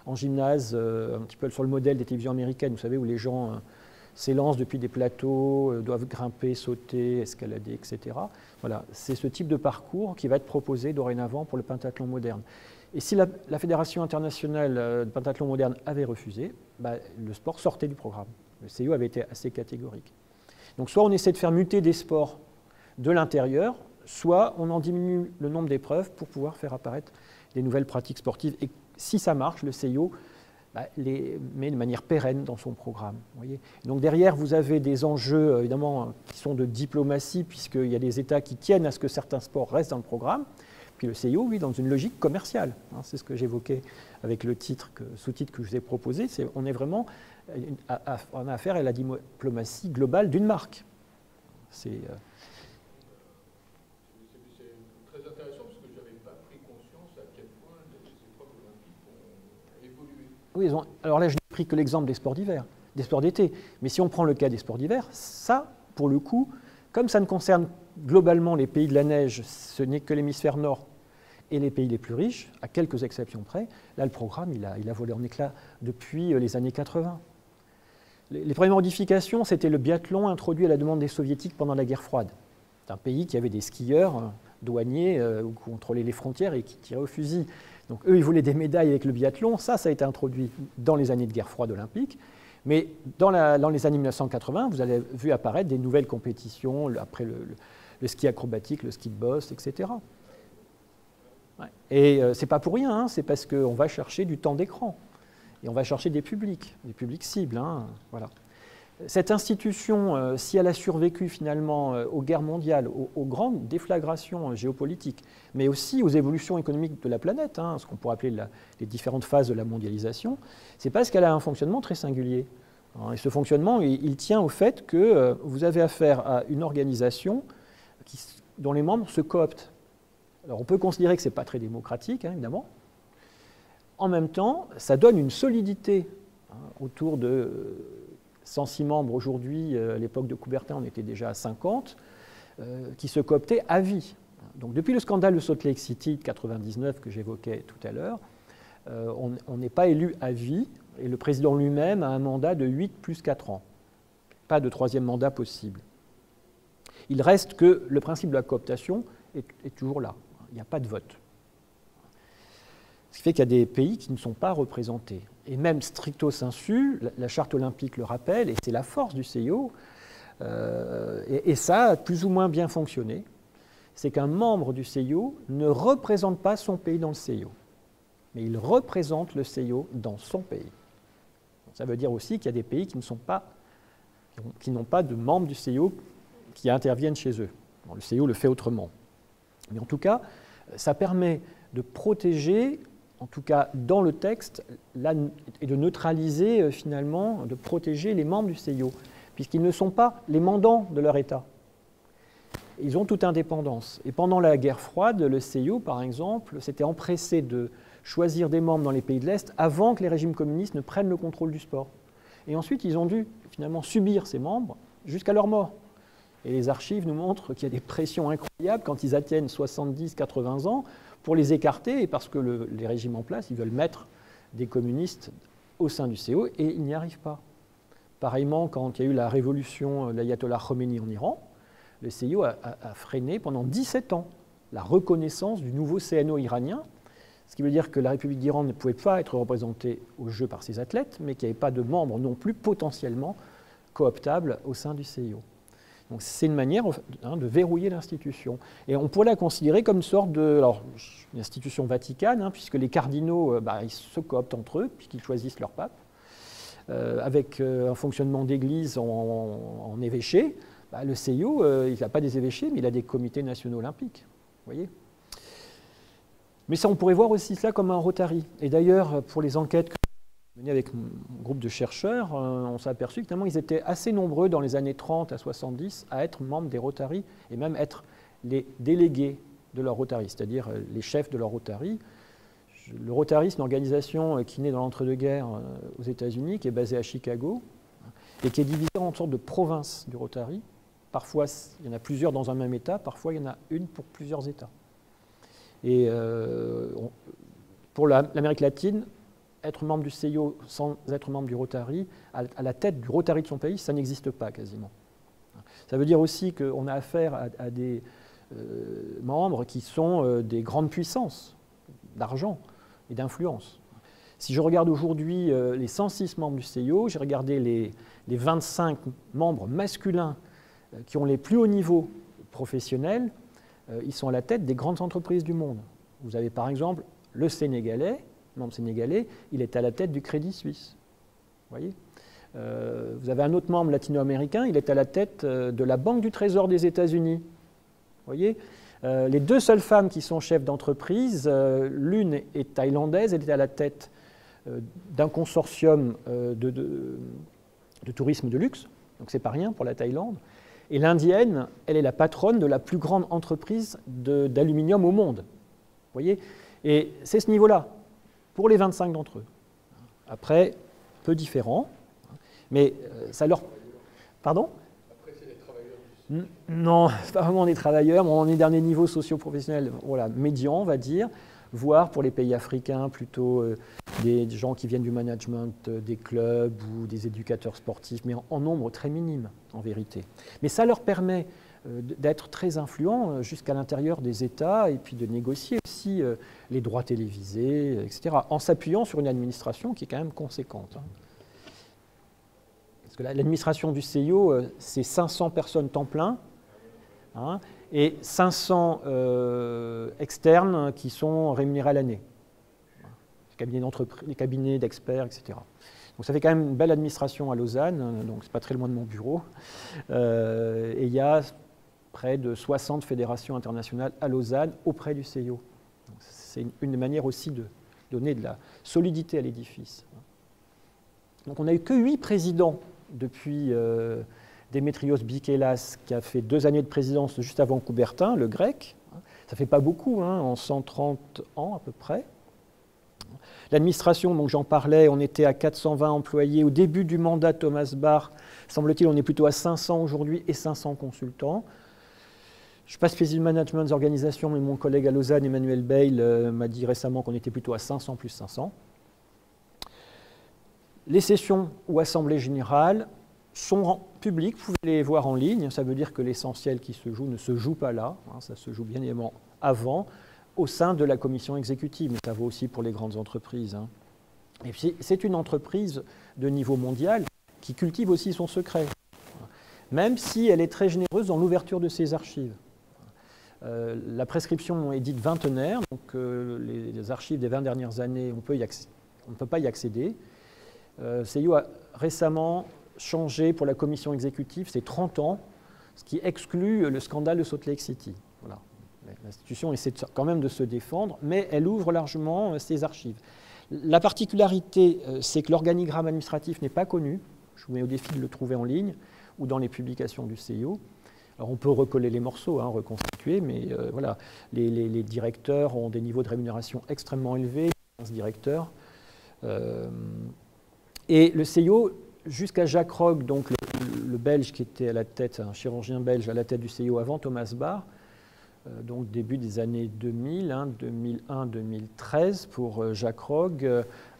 S2: en gymnase, un petit peu sur le modèle des télévisions américaines, vous savez, où les gens s'élancent depuis des plateaux, doivent grimper, sauter, escalader, etc. Voilà, c'est ce type de parcours qui va être proposé dorénavant pour le pentathlon moderne. Et si la Fédération internationale de pentathlon moderne avait refusé, le sport sortait du programme. Le CIO avait été assez catégorique. Donc soit on essaie de faire muter des sports de l'intérieur, soit on en diminue le nombre d'épreuves pour pouvoir faire apparaître des nouvelles pratiques sportives. Et si ça marche, le CIO les met de manière pérenne dans son programme. Vous voyez. Donc derrière, vous avez des enjeux évidemment qui sont de diplomatie, puisqu'il y a des États qui tiennent à ce que certains sports restent dans le programme. Puis le CIO, oui, dans une logique commerciale. Hein, c'est ce que j'évoquais avec le sous-titre que je vous ai proposé. On est vraiment on a affaire à la diplomatie globale d'une marque. C'est
S3: très intéressant parce que je n'avais pas pris conscience à quel point les épreuves olympiques ont évolué.
S2: Oui, alors là, je n'ai pris que l'exemple des sports d'hiver, des sports d'été. Mais si on prend le cas des sports d'hiver, ça, pour le coup, comme ça ne concerne globalement les pays de la neige, ce n'est que l'hémisphère nord et les pays les plus riches, à quelques exceptions près, là, le programme, il a volé en éclats depuis les années 80. Les premières modifications, c'était le biathlon introduit à la demande des soviétiques pendant la guerre froide. C'est un pays qui avait des skieurs douaniers qui contrôlaient les frontières et qui tiraient au fusil. Donc eux, ils voulaient des médailles avec le biathlon. Ça a été introduit dans les années de guerre froide olympique. Mais dans les années 1980, vous avez vu apparaître des nouvelles compétitions, après le ski acrobatique, le ski de boss, etc. Ouais. Et ce n'est pas pour rien, hein, c'est parce qu'on va chercher du temps d'écran. Et on va chercher des publics cibles. Hein, voilà. Cette institution, si elle a survécu finalement aux guerres mondiales, aux grandes déflagrations géopolitiques, mais aussi aux évolutions économiques de la planète, hein, ce qu'on pourrait appeler les différentes phases de la mondialisation, c'est parce qu'elle a un fonctionnement très singulier. Et ce fonctionnement, il tient au fait que vous avez affaire à une organisation dont les membres se cooptent. Alors on peut considérer que ce n'est pas très démocratique, hein, évidemment. En même temps, ça donne une solidité autour de 106 membres aujourd'hui. À l'époque de Coubertin, on était déjà à 50, qui se cooptaient à vie. Donc depuis le scandale de Salt Lake City de 1999 que j'évoquais tout à l'heure, on n'est pas élu à vie, et le président lui-même a un mandat de 8 plus 4 ans. Pas de troisième mandat possible. Il reste que le principe de la cooptation est toujours là. Il n'y a pas de vote. Ce qui fait qu'il y a des pays qui ne sont pas représentés. Et même stricto sensu, la charte olympique le rappelle, et c'est la force du CIO, et ça a plus ou moins bien fonctionné, c'est qu'un membre du CIO ne représente pas son pays dans le CIO, mais il représente le CIO dans son pays. Ça veut dire aussi qu'il y a des pays qui n'ont pas de membres du CIO qui interviennent chez eux. Bon, le CIO le fait autrement. Mais en tout cas, ça permet de protéger, en tout cas dans le texte, et de neutraliser finalement, de protéger les membres du CIO, puisqu'ils ne sont pas les mandants de leur État. Ils ont toute indépendance. Et pendant la guerre froide, le CIO, par exemple, s'était empressé de choisir des membres dans les pays de l'Est avant que les régimes communistes ne prennent le contrôle du sport. Et ensuite, ils ont dû finalement subir ces membres jusqu'à leur mort. Et les archives nous montrent qu'il y a des pressions incroyables quand ils atteignent 70, 80 ans pour les écarter, et parce que les régimes en place, ils veulent mettre des communistes au sein du CIO, et ils n'y arrivent pas. Pareillement, quand il y a eu la révolution de l'ayatollah Khomeini en Iran, le CIO a freiné pendant 17 ans la reconnaissance du nouveau CNO iranien, ce qui veut dire que la République d'Iran ne pouvait pas être représentée aux Jeux par ses athlètes, mais qu'il n'y avait pas de membres non plus potentiellement cooptables au sein du CIO. Donc c'est une manière de verrouiller l'institution. Et on pourrait la considérer comme une sorte une institution vaticane, puisque les cardinaux ils se cooptent entre eux, puisqu'ils choisissent leur pape, avec un fonctionnement d'église en évêché. Le CIO, il n'a pas des évêchés, mais il a des comités nationaux olympiques. Vous voyez ? Mais ça, on pourrait voir aussi cela comme un Rotary. Et d'ailleurs, pour les enquêtes que j'ai menées avec un groupe de chercheurs, on s'est aperçu que finalement, ils étaient assez nombreux dans les années 30 à 70 à être membres des Rotary et même être les délégués de leur Rotary, c'est-à-dire les chefs de leur Rotary. Le Rotary, c'est une organisation qui naît dans l'entre-deux-guerres aux États-Unis, qui est basée à Chicago et qui est divisée en sorte de provinces du Rotary. Parfois, il y en a plusieurs dans un même État, parfois, il y en a une pour plusieurs États. Et pour l'Amérique latine, être membre du CIO sans être membre du Rotary, à la tête du Rotary de son pays, ça n'existe pas quasiment. Ça veut dire aussi qu'on a affaire à des membres qui sont des grandes puissances d'argent et d'influence. Si je regarde aujourd'hui les 106 membres du CIO, j'ai regardé les 25 membres masculins qui ont les plus hauts niveaux professionnels, ils sont à la tête des grandes entreprises du monde. Vous avez par exemple le Sénégalais, le membre sénégalais, il est à la tête du Crédit Suisse. Vous voyez ? Vous avez un autre membre latino-américain, il est à la tête de la Banque du Trésor des États-Unis. Vous voyez ? Les deux seules femmes qui sont chefs d'entreprise, l'une est thaïlandaise, elle était à la tête d'un consortium de tourisme de luxe, donc c'est pas rien pour la Thaïlande. Et l'indienne, elle est la patronne de la plus grande entreprise d'aluminium au monde. Vous voyez? Et c'est ce niveau-là, pour les 25 d'entre eux. Après, peu différent, mais ça leur... Pardon?
S3: Après, c'est les travailleurs du...
S2: Non, c'est pas vraiment des travailleurs, mais on est dernier niveau socio-professionnel, voilà, médian, on va dire, voire pour les pays africains, plutôt des gens qui viennent du management des clubs ou des éducateurs sportifs, mais en nombre très minime, en vérité. Mais ça leur permet d'être très influents jusqu'à l'intérieur des États et puis de négocier aussi les droits télévisés, etc., en s'appuyant sur une administration qui est quand même conséquente. Parce que l'administration du CIO, c'est 500 personnes temps plein, hein, et 500 externes qui sont rémunérés à l'année. Les cabinets d'experts, etc. Donc ça fait quand même une belle administration à Lausanne, donc c'est pas très loin de mon bureau. Et il y a près de 60 fédérations internationales à Lausanne auprès du CIO. C'est une manière aussi de donner de la solidité à l'édifice. Donc on n'a eu que 8 présidents depuis Démétrios Bikelas, qui a fait 2 années de présidence juste avant Coubertin, le grec. Ça ne fait pas beaucoup, hein, en 130 ans à peu près. L'administration, donc j'en parlais, on était à 420 employés au début du mandat de Thomas Bach. Semble-t-il, on est plutôt à 500 aujourd'hui et 500 consultants. Je ne suis pas spécialiste management des organisations, mais mon collègue à Lausanne, Emmanuel Bale, m'a dit récemment qu'on était plutôt à 500 plus 500. Les sessions ou assemblées générales sont publiques, vous pouvez les voir en ligne. Ça veut dire que l'essentiel qui se joue ne se joue pas là, hein, ça se joue bien évidemment avant, au sein de la commission exécutive, mais ça vaut aussi pour les grandes entreprises. Hein. Et puis c'est une entreprise de niveau mondial qui cultive aussi son secret, même si elle est très généreuse dans l'ouverture de ses archives. La prescription est dite vingtenaire, donc les archives des 20 dernières années, on ne peut pas y accéder. CIO a récemment changé pour la commission exécutive, c'est 30 ans, ce qui exclut le scandale de Salt Lake City. Voilà. L'institution essaie quand même de se défendre, mais elle ouvre largement ses archives. La particularité, c'est que l'organigramme administratif n'est pas connu. Je vous mets au défi de le trouver en ligne ou dans les publications du CIO. Alors on peut recoller les morceaux, hein, reconstituer, mais voilà, les directeurs ont des niveaux de rémunération extrêmement élevés, 15 directeurs. Et le CIO, jusqu'à Jacques Rogge, donc le Belge qui était à la tête, un chirurgien belge à la tête du CIO avant Thomas Bach, donc début des années 2000, hein, 2001-2013 pour Jacques Rogge,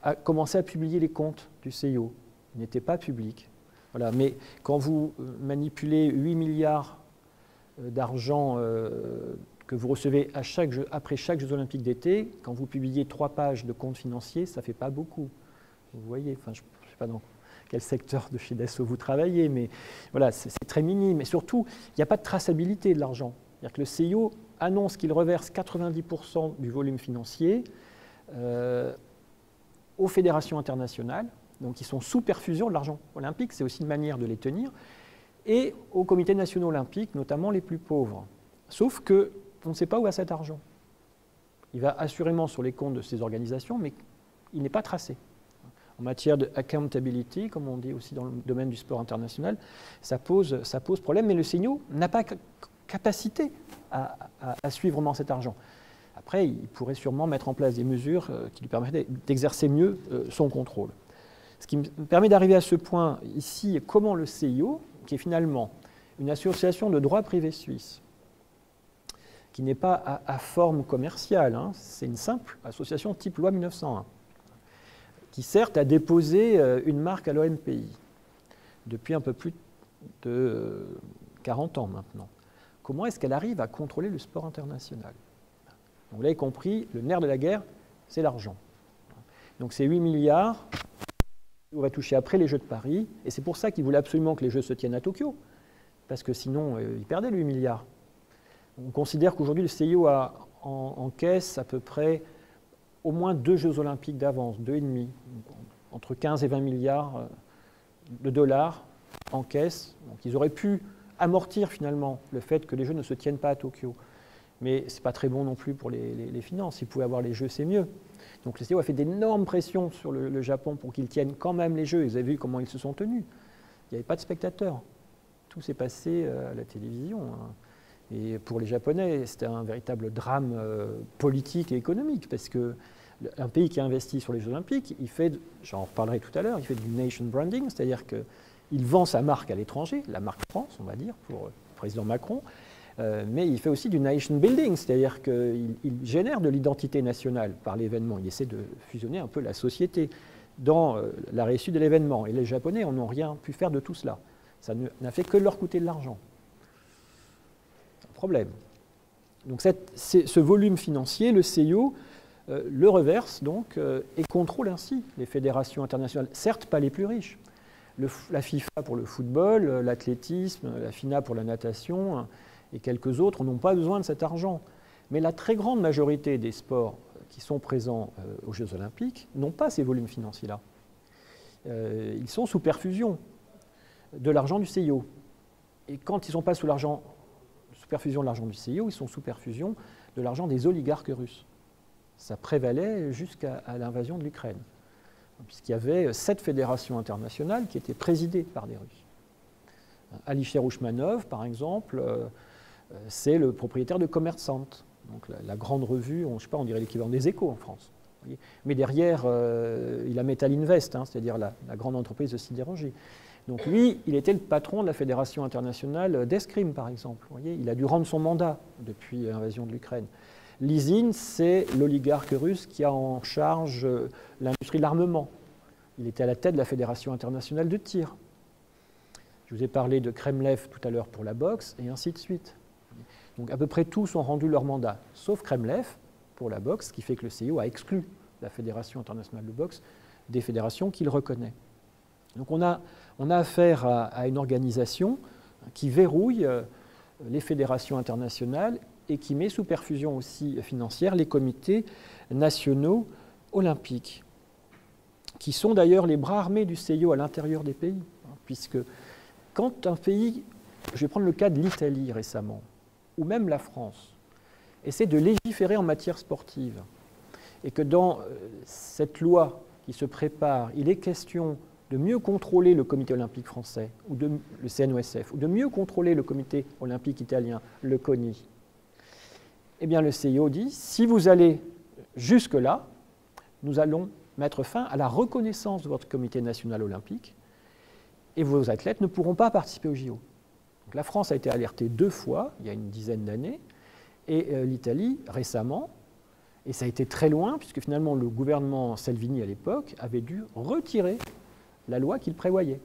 S2: a commencé à publier les comptes du CIO. Ils n'étaient pas publics. Voilà. Mais quand vous manipulez 8 milliards d'argent que vous recevez après chaque Jeux olympiques d'été, quand vous publiez 3 pages de comptes financiers, ça ne fait pas beaucoup. Vous voyez, enfin, je ne sais pas dans quel secteur de chez Dassault vous travaillez, mais voilà, c'est très minime. Et surtout, il n'y a pas de traçabilité de l'argent. C'est-à-dire que le CIO annonce qu'il reverse 90% du volume financier aux fédérations internationales, donc qui sont sous perfusion de l'argent olympique, c'est aussi une manière de les tenir, et aux comités nationaux olympiques, notamment les plus pauvres. Sauf qu'on ne sait pas où va cet argent. Il va assurément sur les comptes de ces organisations, mais il n'est pas tracé. En matière de accountability, comme on dit aussi dans le domaine du sport international, ça pose problème, mais le CIO n'a pas capacité à suivre vraiment cet argent. Après, il pourrait sûrement mettre en place des mesures qui lui permettraient d'exercer mieux son contrôle. Ce qui me permet d'arriver à ce point ici, comment le CIO, qui est finalement une association de droit privé suisse, qui n'est pas à forme commerciale, hein, c'est une simple association type loi 1901, qui certes a déposé une marque à l'OMPI depuis un peu plus de 40 ans maintenant. Comment est-ce qu'elle arrive à contrôler le sport international? Donc, vous l'avez compris, le nerf de la guerre, c'est l'argent. Donc ces 8 milliards, on va toucher après les Jeux de Paris, et c'est pour ça qu'il voulait absolument que les Jeux se tiennent à Tokyo, parce que sinon, il perdait les 8 milliards. On considère qu'aujourd'hui, le CIO a en caisse à peu près au moins 2 Jeux olympiques d'avance, 2,5, entre 15 et 20 milliards de dollars en caisse. Donc ils auraient pu amortir finalement le fait que les Jeux ne se tiennent pas à Tokyo. mais ce n'est pas très bon non plus pour les finances. S'ils pouvaient avoir les jeux, c'est mieux. Donc le CIO a fait d'énormes pressions sur le Japon pour qu'ils tiennent quand même les jeux. Vous avez vu comment ils se sont tenus. Il n'y avait pas de spectateurs. Tout s'est passé à la télévision. Et pour les Japonais, c'était un véritable drame politique et économique, parce qu'un pays qui investit sur les Jeux Olympiques, il fait, j'en reparlerai tout à l'heure, il fait du nation branding, c'est-à-dire qu'il vend sa marque à l'étranger, la marque France, on va dire, pour le président Macron, mais il fait aussi du nation building, c'est-à-dire qu'il génère de l'identité nationale par l'événement. Il essaie de fusionner un peu la société dans la réussite de l'événement. Et les Japonais n'ont rien pu faire de tout cela. Ça n'a fait que leur coûter de l'argent. C'est un problème. Donc ce volume financier, le CIO le reverse donc et contrôle ainsi les fédérations internationales, certes pas les plus riches. La FIFA pour le football, l'athlétisme, la FINA pour la natation et quelques autres n'ont pas besoin de cet argent. Mais la très grande majorité des sports qui sont présents aux Jeux Olympiques n'ont pas ces volumes financiers-là. Ils sont sous perfusion de l'argent du CIO. Et quand ils ne sont pas sous perfusion de l'argent du CIO, ils sont sous perfusion de l'argent des oligarques russes. Ça prévalait jusqu'à l'invasion de l'Ukraine, puisqu'il y avait 7 fédérations internationales qui étaient présidées par des Russes. Alisher Ousmanov, par exemple, c'est le propriétaire de Kommersant, donc la grande revue, je ne sais pas, on dirait l'équivalent des Échos en France. Mais derrière, il a Metal Invest, c'est-à-dire la grande entreprise de sidérurgie. Donc lui, il était le patron de la Fédération internationale d'escrime, par exemple. Vous voyez, il a dû rendre son mandat depuis l'invasion de l'Ukraine. Lizin, c'est l'oligarque russe qui a en charge l'industrie de l'armement. Il était à la tête de la Fédération internationale de tir. Je vous ai parlé de Kremlev tout à l'heure pour la boxe, et ainsi de suite. Donc à peu près tous ont rendu leur mandat, sauf Kremlev pour la boxe, ce qui fait que le CIO a exclu la Fédération internationale de boxe des fédérations qu'il reconnaît. Donc on a affaire à une organisation qui verrouille les fédérations internationales et qui met sous perfusion aussi financière les comités nationaux olympiques, qui sont d'ailleurs les bras armés du CIO à l'intérieur des pays, puisque quand un pays, je vais prendre le cas de l'Italie récemment, ou même la France, essaie de légiférer en matière sportive, et que dans cette loi qui se prépare, il est question de mieux contrôler le comité olympique français, ou le CNOSF, ou de mieux contrôler le comité olympique italien, le CONI, eh bien le CIO dit, si vous allez jusque-là, nous allons mettre fin à la reconnaissance de votre comité national olympique, et vos athlètes ne pourront pas participer aux JO. Donc, la France a été alertée 2 fois, il y a une dizaine d'années, et l'Italie récemment, et ça a été très loin, puisque finalement le gouvernement Salvini à l'époque avait dû retirer la loi qu'il prévoyait.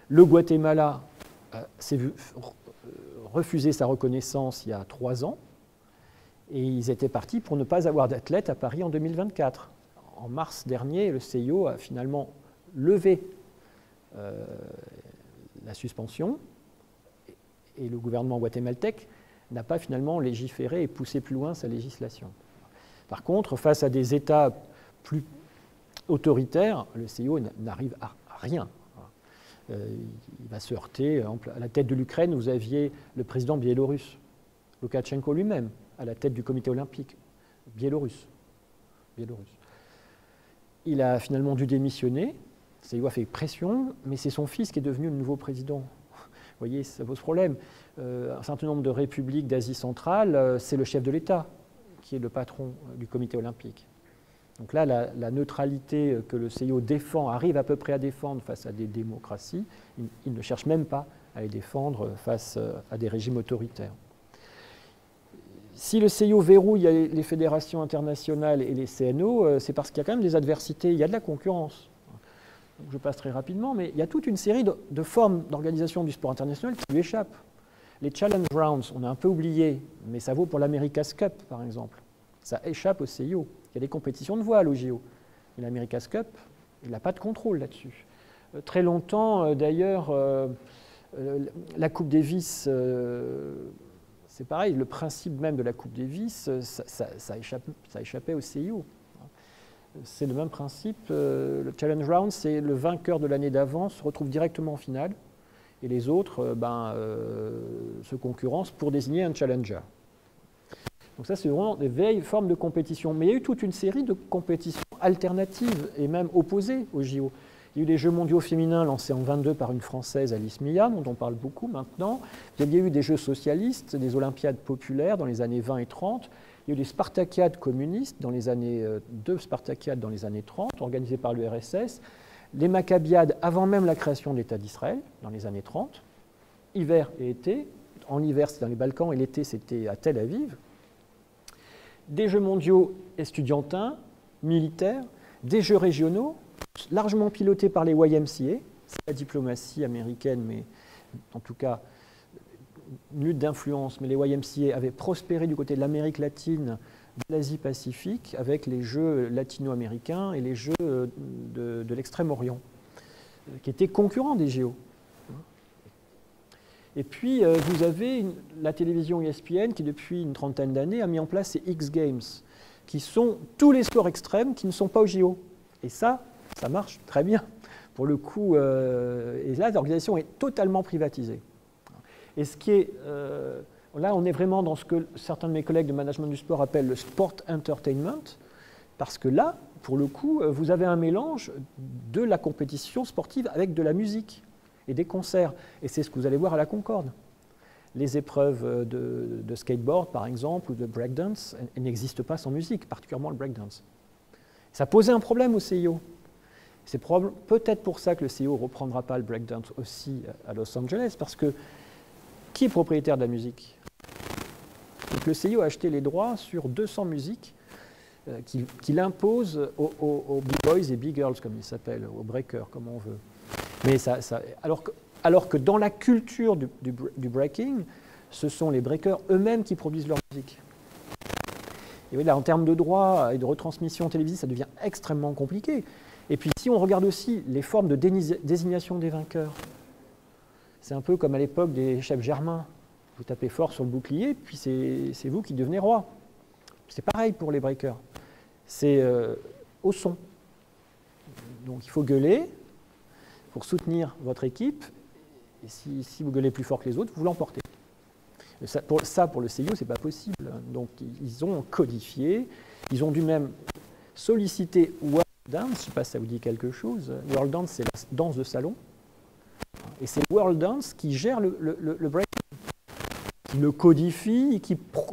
S2: Le Guatemala s'est vu refuser sa reconnaissance il y a 3 ans, et ils étaient partis pour ne pas avoir d'athlètes à Paris en 2024. En mars dernier, le CIO a finalement levé la suspension, et le gouvernement guatémaltèque n'a pas finalement légiféré et poussé plus loin sa législation. Par contre, face à des États plus autoritaires, le CIO n'arrive à rien. Il va se heurter. À la tête de l'Ukraine, vous aviez le président biélorusse, Loukachenko lui-même, à la tête du comité olympique, biélorusse. Il a finalement dû démissionner. Le CIO a fait pression, mais c'est son fils qui est devenu le nouveau président. Vous voyez, ça pose problème. Un certain nombre de républiques d'Asie centrale, c'est le chef de l'État qui est le patron du comité olympique. Donc là, la neutralité que le CIO défend, arrive à peu près à défendre face à des démocraties, il ne cherche même pas à les défendre face à des régimes autoritaires. Si le CIO verrouille les fédérations internationales et les CNO, c'est parce qu'il y a quand même des adversités, il y a de la concurrence. Donc je passe très rapidement, mais il y a toute une série de formes d'organisation du sport international qui lui échappent. Les Challenge Rounds, on a un peu oublié, mais ça vaut pour l'America's Cup, par exemple. Ça échappe au CIO. Il y a des compétitions de voile au JO. Et l'America's Cup, il n'a pas de contrôle là-dessus. Très longtemps, d'ailleurs, la Coupe Davis, c'est pareil, le principe même de la Coupe Davis, ça échappait au CIO. C'est le même principe. Le Challenge Round, c'est le vainqueur de l'année d'avant se retrouve directement en finale, et les autres se concurrencent pour désigner un challenger. Donc ça, c'est vraiment des vieilles formes de compétition. Mais il y a eu toute une série de compétitions alternatives et même opposées aux JO. Il y a eu les Jeux mondiaux féminins lancés en 22 par une Française, Alice Mia, dont on parle beaucoup maintenant. Il y a eu des Jeux socialistes, des Olympiades populaires dans les années 20 et 30. Il y a eu des Spartakiades communistes, deux Spartakiades dans les années 30, organisées par l'URSS. Les Maccabiades avant même la création de l'État d'Israël, dans les années 30. Hiver et été. En hiver, c'était dans les Balkans, et l'été, c'était à Tel Aviv. Des Jeux mondiaux estudiantins, militaires, des Jeux régionaux, largement pilotés par les YMCA. C'est la diplomatie américaine, mais en tout cas, une lutte d'influence. Mais les YMCA avaient prospéré du côté de l'Amérique latine, de l'Asie-Pacifique, avec les Jeux latino-américains et les Jeux de l'Extrême-Orient, qui étaient concurrents des JO. Et puis, vous avez la télévision ESPN qui, depuis une trentaine d'années, a mis en place ces X Games, qui sont tous les sports extrêmes qui ne sont pas aux JO. Et ça marche très bien. Pour le coup, et là, l'organisation est totalement privatisée. Et ce qui est... là, on est vraiment dans ce que certains de mes collègues de management du sport appellent le sport entertainment, parce que là, pour le coup, vous avez un mélange de la compétition sportive avec de la musique et des concerts. Et c'est ce que vous allez voir à la Concorde. Les épreuves de skateboard, par exemple, ou de breakdance, elles n'existent pas sans musique, particulièrement le breakdance. Ça posait un problème au CIO. C'est peut-être pour ça que le CIO ne reprendra pas le breakdance aussi à Los Angeles, parce que qui est propriétaire de la musique? Donc le CIO a acheté les droits sur 200 musiques qu'il impose aux big boys et big girls, comme ils s'appellent, aux breakers, comme on veut. Mais alors que dans la culture du breaking, ce sont les breakers eux-mêmes qui produisent leur musique. Et oui, là, en termes de droits et de retransmission télévisée, ça devient extrêmement compliqué. Et puis, si on regarde aussi les formes de désignation des vainqueurs, c'est un peu comme à l'époque des chefs germains. Vous tapez fort sur le bouclier, puis c'est vous qui devenez roi. C'est pareil pour les breakers. C'est au son. Donc, il faut gueuler pour soutenir votre équipe. Et si vous gueulez plus fort que les autres, vous l'emportez. Pour le CIO, ce n'est pas possible. Donc, ils ont codifié. Ils ont dû même solliciter World Dance. Je ne sais pas si ça vous dit quelque chose. World Dance, c'est la danse de salon. Et c'est World Dance qui gère le breaking, qui le codifie,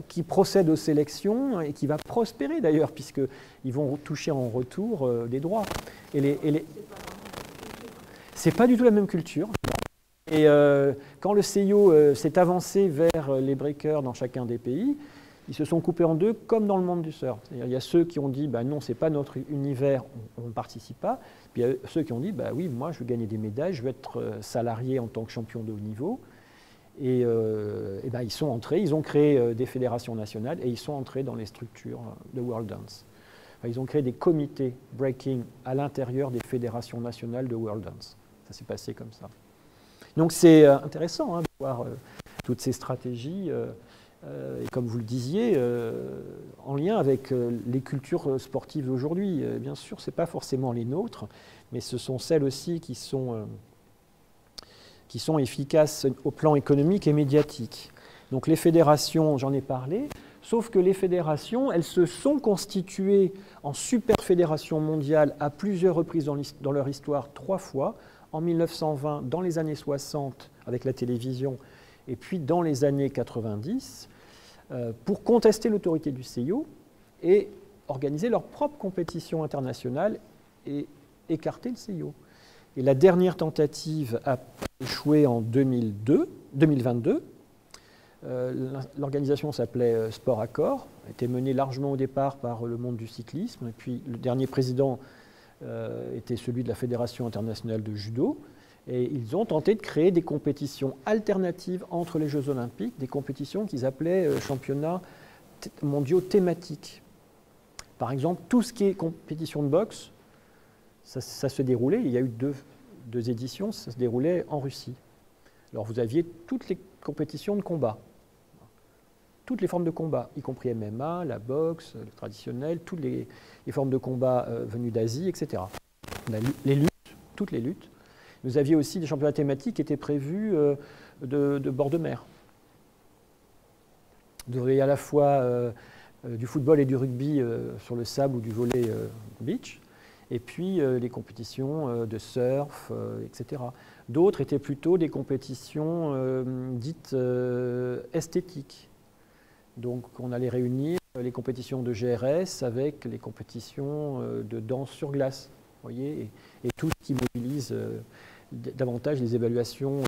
S2: qui procède aux sélections et qui va prospérer d'ailleurs, puisqu'ils vont toucher en retour des droits. C'est pas du tout la même culture. Et quand le CIO s'est avancé vers les breakers dans chacun des pays, ils se sont coupés en deux, comme dans le monde du surf. C'est-à-dire, il y a ceux qui ont dit bah, non, ce n'est pas notre univers, on ne participe pas. Puis il y a ceux qui ont dit bah, oui, moi je veux gagner des médailles, je veux être salarié en tant que champion de haut niveau. Et ben, ils sont entrés, ils ont créé des fédérations nationales et ils sont entrés dans les structures de World Dance. Enfin, ils ont créé des comités breaking à l'intérieur des fédérations nationales de World Dance. Ça s'est passé comme ça. Donc c'est intéressant de voir toutes ces stratégies. Et comme vous le disiez, en lien avec les cultures sportives d'aujourd'hui. Bien sûr, ce n'est pas forcément les nôtres, mais ce sont celles aussi qui sont efficaces au plan économique et médiatique. Donc les fédérations, j'en ai parlé, sauf que les fédérations, elles se sont constituées en super fédération mondiale à plusieurs reprises dans leur histoire, 3 fois, en 1920, dans les années 60, avec la télévision, et puis dans les années 90, pour contester l'autorité du CIO et organiser leur propre compétition internationale et écarter le CIO. Et la dernière tentative a échoué en 2022. L'organisation s'appelait Sport Accord, a été menée largement au départ par le monde du cyclisme, et puis le dernier président était celui de la Fédération internationale de judo. Et ils ont tenté de créer des compétitions alternatives entre les Jeux olympiques, des compétitions qu'ils appelaient championnats mondiaux thématiques. Par exemple, tout ce qui est compétition de boxe, ça se déroulait, il y a eu deux éditions, ça se déroulait en Russie. Alors vous aviez toutes les compétitions de combat, toutes les formes de combat, y compris MMA, la boxe, le traditionnel, toutes les formes de combat venues d'Asie, etc. Les luttes, toutes les luttes. Vous aviez aussi des championnats thématiques qui étaient prévus de bord de mer. Vous aviez à la fois du football et du rugby sur le sable ou du volley beach, et puis les compétitions de surf, etc. D'autres étaient plutôt des compétitions dites esthétiques. Donc on allait réunir les compétitions de GRS avec les compétitions de danse sur glace, vous voyez, et tout ce qui mobilise davantage les évaluations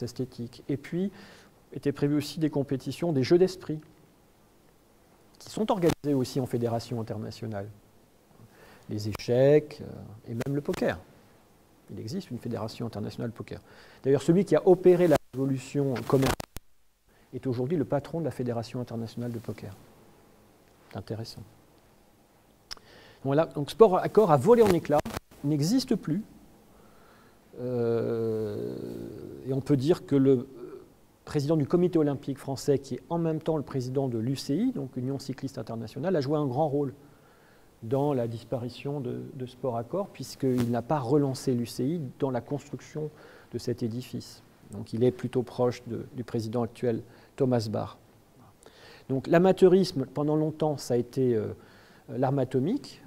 S2: esthétiques. Et puis étaient prévues aussi des compétitions, des jeux d'esprit, qui sont organisés aussi en fédération internationale. Les échecs et même le poker. Il existe une fédération internationale de poker. D'ailleurs, celui qui a opéré la révolution commerciale est aujourd'hui le patron de la fédération internationale de poker. C'est intéressant. Voilà, donc sport à corps a volé en éclats, n'existe plus. Et on peut dire que le président du comité olympique français, qui est en même temps le président de l'UCI, donc Union cycliste internationale, a joué un grand rôle dans la disparition de sport à corps, puisqu'il n'a pas relancé l'UCI dans la construction de cet édifice. Donc il est plutôt proche du président actuel, Thomas Bach. Donc l'amateurisme, pendant longtemps, ça a été l'arme atomique.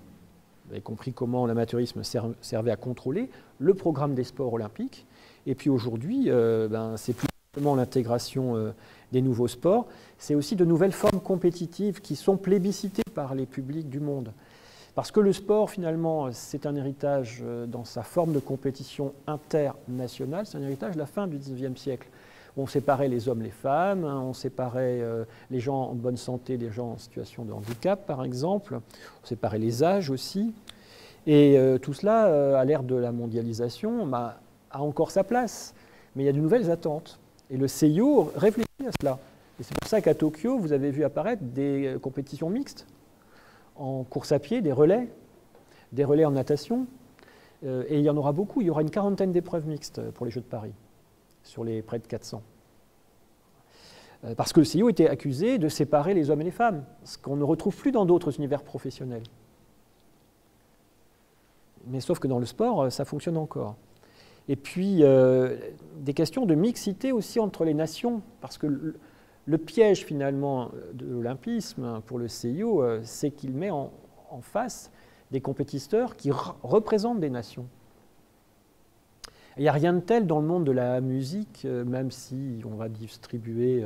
S2: Vous avez compris comment l'amateurisme servait à contrôler le programme des sports olympiques. Et puis aujourd'hui, c'est plus simplement l'intégration des nouveaux sports, c'est aussi de nouvelles formes compétitives qui sont plébiscitées par les publics du monde. Parce que le sport, finalement, c'est un héritage dans sa forme de compétition internationale, c'est un héritage de la fin du XIXe siècle. On séparait les hommes, les femmes, on séparait les gens en bonne santé des gens en situation de handicap, par exemple, on séparait les âges aussi. Et tout cela, à l'ère de la mondialisation, a encore sa place. Mais il y a de nouvelles attentes. Et le CIO réfléchit à cela. Et c'est pour ça qu'à Tokyo, vous avez vu apparaître des compétitions mixtes en course à pied, des relais en natation. Et il y en aura beaucoup. Il y aura une quarantaine d'épreuves mixtes pour les Jeux de Paris, sur les près de 400. Parce que le CIO était accusé de séparer les hommes et les femmes, ce qu'on ne retrouve plus dans d'autres univers professionnels. Mais sauf que dans le sport, ça fonctionne encore. Et puis, des questions de mixité aussi entre les nations, parce que le piège finalement de l'olympisme pour le CIO, c'est qu'il met en face des compétiteurs qui représentent des nations. Il n'y a rien de tel dans le monde de la musique, même si on va distribuer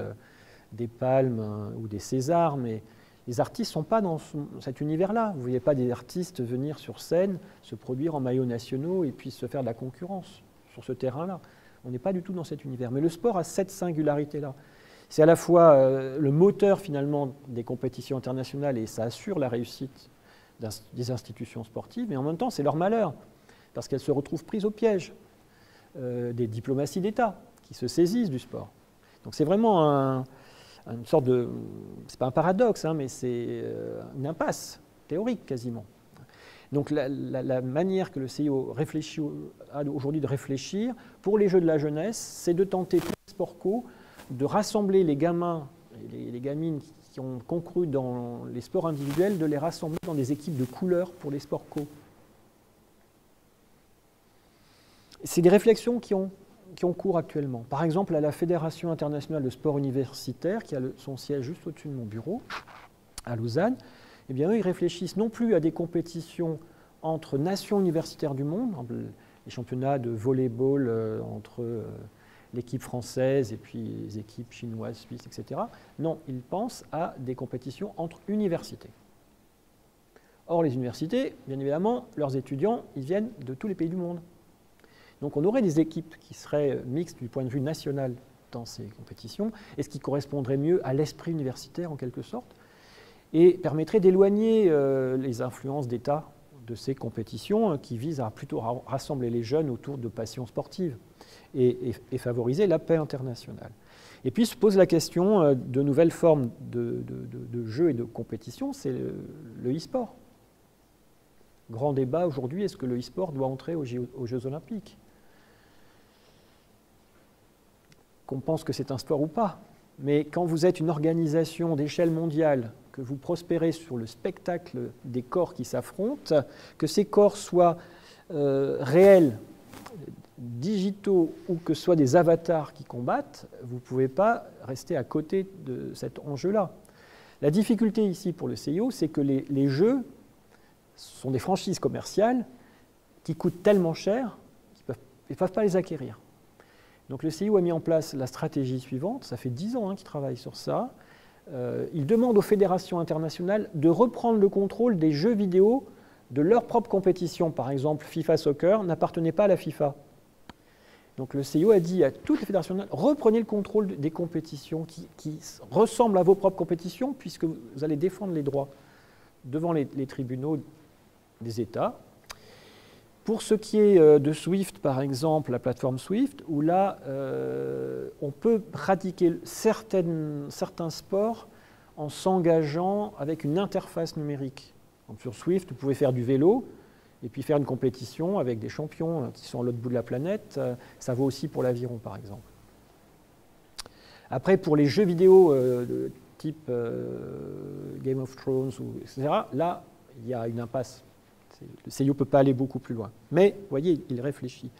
S2: des palmes ou des Césars, mais les artistes ne sont pas dans cet univers-là. Vous ne voyez pas des artistes venir sur scène, se produire en maillots nationaux et puis se faire de la concurrence sur ce terrain-là. On n'est pas du tout dans cet univers. Mais le sport a cette singularité-là. C'est à la fois le moteur finalement des compétitions internationales et ça assure la réussite des institutions sportives, mais en même temps c'est leur malheur, parce qu'elles se retrouvent prises au piège des diplomaties d'État qui se saisissent du sport. Donc c'est vraiment une sorte de... c'est pas un paradoxe, hein, mais c'est une impasse théorique quasiment. Donc la manière que le CIO a aujourd'hui de réfléchir pour les Jeux de la jeunesse, c'est de tenter tous les sports co de rassembler les gamins et les gamines qui ont concouru dans les sports individuels, de les rassembler dans des équipes de couleurs pour les sports co. C'est des réflexions qui ont cours actuellement. Par exemple, à la Fédération internationale de sport universitaire, qui a son siège juste au-dessus de mon bureau, à Lausanne, eh bien, eux, ils réfléchissent non plus à des compétitions entre nations universitaires du monde, les championnats de volley-ball entre l'équipe française et puis les équipes chinoises, suisses, etc. Non, ils pensent à des compétitions entre universités. Or, les universités, bien évidemment, leurs étudiants, ils viennent de tous les pays du monde. Donc on aurait des équipes qui seraient mixtes du point de vue national dans ces compétitions, et ce qui correspondrait mieux à l'esprit universitaire en quelque sorte, et permettrait d'éloigner les influences d'État de ces compétitions qui visent à plutôt rassembler les jeunes autour de passions sportives et favoriser la paix internationale. Et puis se pose la question de nouvelles formes de jeux et de compétitions, c'est le e-sport. Grand débat aujourd'hui, est-ce que le e-sport doit entrer aux Jeux olympiques? Qu'on pense que c'est un sport ou pas. Mais quand vous êtes une organisation d'échelle mondiale, que vous prospérez sur le spectacle des corps qui s'affrontent, que ces corps soient réels, digitaux ou que ce soit des avatars qui combattent, vous ne pouvez pas rester à côté de cet enjeu-là. La difficulté ici pour le CIO, c'est que les jeux sont des franchises commerciales qui coûtent tellement cher qu'ils ne peuvent pas les acquérir. Donc le CIO a mis en place la stratégie suivante, ça fait 10 ans qu'il travaille sur ça. Il demande aux fédérations internationales de reprendre le contrôle des jeux vidéo de leur propre compétition. Par exemple, FIFA Soccer n'appartenait pas à la FIFA. Donc le CIO a dit à toutes les fédérations nationales, reprenez le contrôle des compétitions qui ressemblent à vos propres compétitions, puisque vous allez défendre les droits devant les tribunaux des États. Pour ce qui est de Swift, par exemple, la plateforme Swift, où là, on peut pratiquer certains sports en s'engageant avec une interface numérique. Donc, sur Swift, vous pouvez faire du vélo et puis faire une compétition avec des champions qui sont à l'autre bout de la planète. Ça vaut aussi pour l'aviron, par exemple. Après, pour les jeux vidéo de type Game of Thrones, etc., là, il y a une impasse. Le CIO ne peut pas aller beaucoup plus loin. Mais, vous voyez, il réfléchit.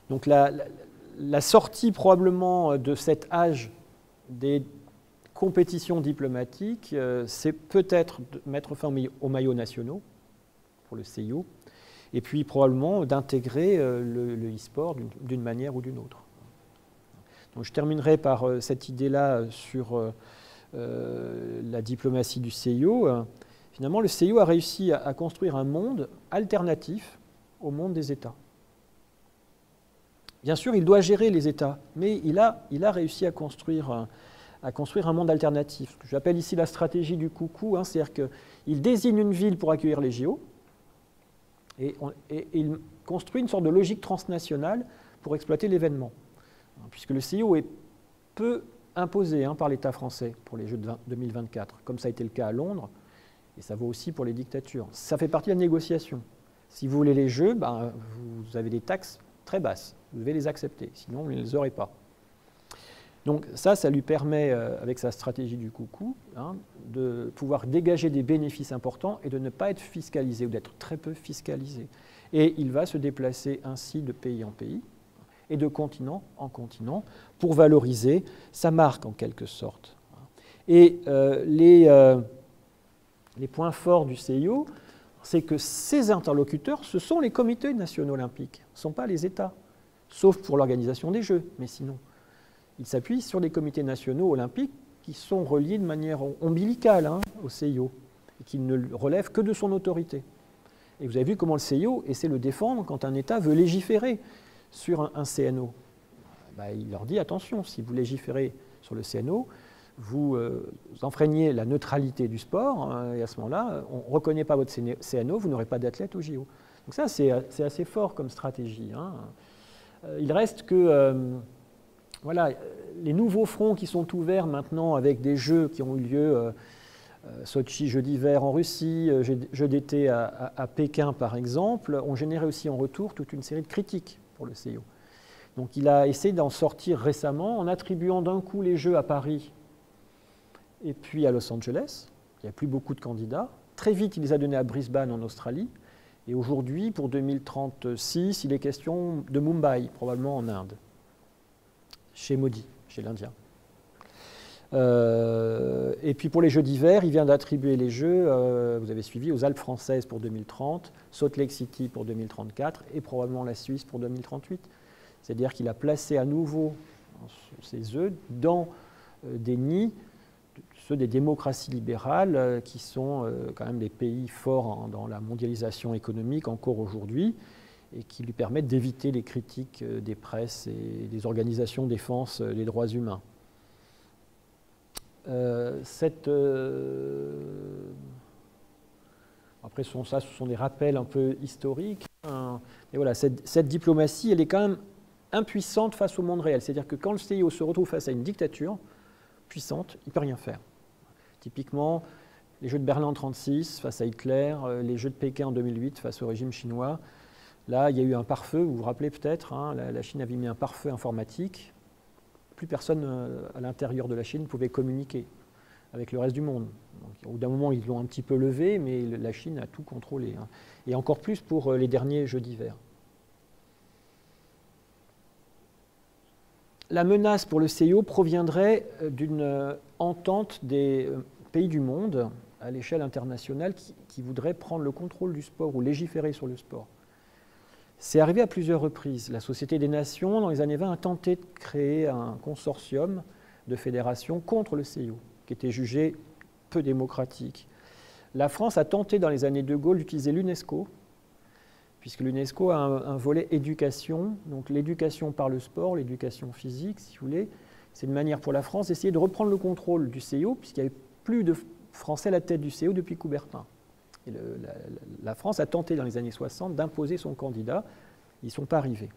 S2: Donc la sortie probablement de cet âge des compétitions diplomatiques, c'est peut-être de mettre fin aux maillots nationaux pour le CIO, et puis probablement d'intégrer le e-sport d'une manière ou d'une autre. Donc je terminerai par cette idée-là sur la diplomatie du CIO. Finalement, le CIO a réussi à construire un monde alternatif au monde des États. Bien sûr, il doit gérer les États, mais il a réussi à construire un monde alternatif. Ce que j'appelle ici la stratégie du coucou, c'est-à-dire qu'il désigne une ville pour accueillir les JO, et il construit une sorte de logique transnationale pour exploiter l'événement. Puisque le CIO est peu imposé par l'État français pour les Jeux de 2024, comme ça a été le cas à Londres, et ça vaut aussi pour les dictatures. Ça fait partie de la négociation. Si vous voulez les Jeux, vous avez des taxes très basses. Vous devez les accepter, sinon vous ne les aurez pas. Donc ça lui permet, avec sa stratégie du coucou, de pouvoir dégager des bénéfices importants et de ne pas être fiscalisé, ou d'être très peu fiscalisé. Et il va se déplacer ainsi de pays en pays et de continent en continent pour valoriser sa marque en quelque sorte. Et les points forts du CIO, c'est que ses interlocuteurs, ce sont les comités nationaux olympiques, ce ne sont pas les États, sauf pour l'organisation des Jeux, mais sinon. Il s'appuie sur des comités nationaux olympiques qui sont reliés de manière ombilicale au CIO, et qui ne relèvent que de son autorité. Et vous avez vu comment le CIO essaie de le défendre quand un État veut légiférer sur un CNO. Il leur dit, attention, si vous légiférez sur le CNO, vous enfreignez la neutralité du sport, et à ce moment-là, on ne reconnaît pas votre CNO, vous n'aurez pas d'athlète au JO. Donc ça, c'est assez fort comme stratégie. Il reste que les nouveaux fronts qui sont ouverts maintenant avec des jeux qui ont eu lieu, Sochi, Jeux d'hiver en Russie, Jeux d'été à Pékin par exemple, ont généré aussi en retour toute une série de critiques pour le CIO. Donc il a essayé d'en sortir récemment en attribuant d'un coup les Jeux à Paris et puis à Los Angeles. Il n'y a plus beaucoup de candidats. Très vite, il les a donnés à Brisbane en Australie. Et aujourd'hui, pour 2036, il est question de Mumbai, probablement en Inde, chez Modi, chez l'Indien. Et puis pour les Jeux d'hiver, il vient d'attribuer les Jeux, vous avez suivi, aux Alpes françaises pour 2030, Salt Lake City pour 2034 et probablement la Suisse pour 2038. C'est-à-dire qu'il a placé à nouveau ces œufs dans des nids, ceux des démocraties libérales qui sont quand même des pays forts dans la mondialisation économique encore aujourd'hui et qui lui permettent d'éviter les critiques des presses et des organisations de défense des droits humains. Après, ce sont des rappels un peu historiques. Et voilà, cette diplomatie, elle est quand même impuissante face au monde réel. C'est-à-dire que quand le CIO se retrouve face à une dictature puissante, il ne peut rien faire. Typiquement, les Jeux de Berlin en 1936 face à Hitler, les Jeux de Pékin en 2008 face au régime chinois. Là, il y a eu un pare-feu, vous vous rappelez peut-être, la Chine avait mis un pare-feu informatique. Plus personne à l'intérieur de la Chine pouvait communiquer avec le reste du monde. Donc, au bout d'un moment, ils l'ont un petit peu levé, mais la Chine a tout contrôlé. Et encore plus pour les derniers Jeux d'hiver. La menace pour le CIO proviendrait d'une entente des pays du monde, à l'échelle internationale, qui voudraient prendre le contrôle du sport ou légiférer sur le sport. C'est arrivé à plusieurs reprises. La Société des Nations, dans les années 20, a tenté de créer un consortium de fédérations contre le CIO, qui était jugé peu démocratique. La France a tenté, dans les années de Gaulle, d'utiliser l'UNESCO, puisque l'UNESCO a un volet éducation, donc l'éducation par le sport, l'éducation physique, si vous voulez. C'est une manière pour la France d'essayer de reprendre le contrôle du CIO, puisqu'il n'y avait plus de Français à la tête du CIO depuis Coubertin. Et la France a tenté dans les années 60 d'imposer son candidat. Ils ne sont pas arrivés.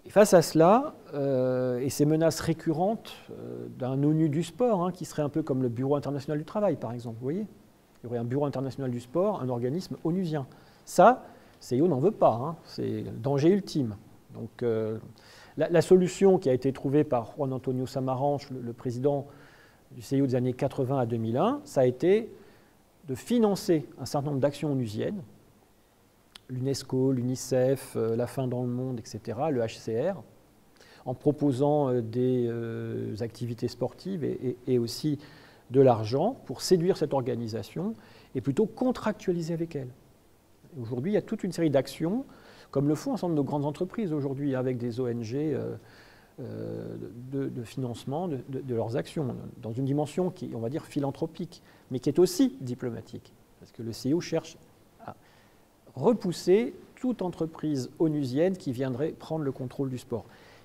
S2: Et face à cela, et ces menaces récurrentes d'un ONU du sport, qui serait un peu comme le Bureau international du travail, par exemple, vous voyez, il y aurait un Bureau international du sport, un organisme onusien. Ça, CIO n'en veut pas, c'est le danger ultime. Donc, la solution qui a été trouvée par Juan Antonio Samaranch, le président du CIO des années 80 à 2001, ça a été de financer un certain nombre d'actions onusiennes, l'UNESCO, l'UNICEF, la faim dans le monde, etc., le HCR, en proposant des activités sportives et aussi de l'argent pour séduire cette organisation et plutôt contractualiser avec elle. Aujourd'hui, il y a toute une série d'actions, comme le font un certain nombre de grandes entreprises aujourd'hui, avec des ONG de financement de leurs actions, dans une dimension qui est, on va dire, philanthropique, mais qui est aussi diplomatique, parce que le CIO cherche à repousser toute entreprise onusienne qui viendrait prendre le contrôle du sport.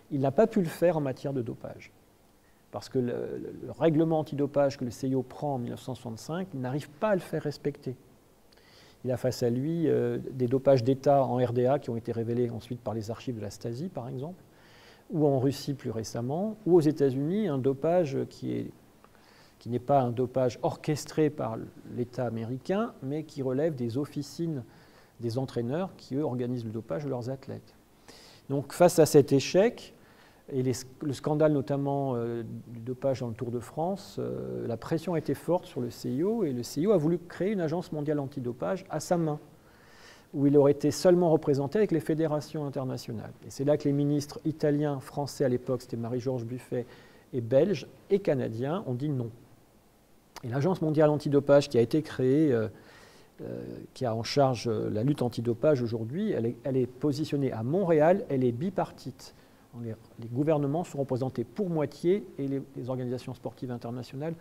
S2: Il n'a pas pu le faire en matière de dopage, parce que le règlement antidopage que le CIO prend en 1965 n'arrive pas à le faire respecter. Il a face à lui des dopages d'État en RDA qui ont été révélés ensuite par les archives de la Stasi, par exemple, ou en Russie plus récemment, ou aux États-Unis, un dopage qui n'est pas un dopage orchestré par l'État américain, mais qui relève des officines des entraîneurs qui, eux, organisent le dopage de leurs athlètes. Donc, face à cet échec, et le scandale notamment du dopage dans le Tour de France, la pression a été forte sur le CIO, et le CIO a voulu créer une agence mondiale antidopage à sa main, où il aurait été seulement représenté avec les fédérations internationales. Et c'est là que les ministres italiens, français à l'époque, c'était Marie-Georges Buffet, et belges et canadiens ont dit non. Et l'Agence mondiale antidopage qui a été créée, qui a en charge la lutte antidopage aujourd'hui, elle est positionnée à Montréal, elle est bipartite. Les gouvernements sont représentés pour moitié et les organisations sportives internationales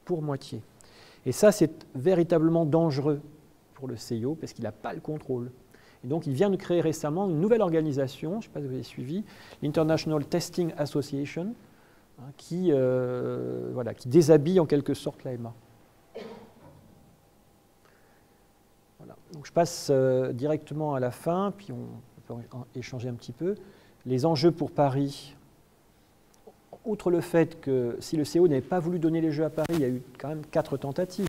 S2: pour moitié. Et ça, c'est véritablement dangereux pour le CIO parce qu'il n'a pas le contrôle. Et donc, il vient de créer récemment une nouvelle organisation, je ne sais pas si vous avez suivi, l'International Testing Association, qui déshabille en quelque sorte l'AMA. Voilà. Donc, je passe directement à la fin, puis on peut échanger un petit peu. Les enjeux pour Paris, outre le fait que si le CIO n'avait pas voulu donner les Jeux à Paris, il y a eu quand même 4 tentatives.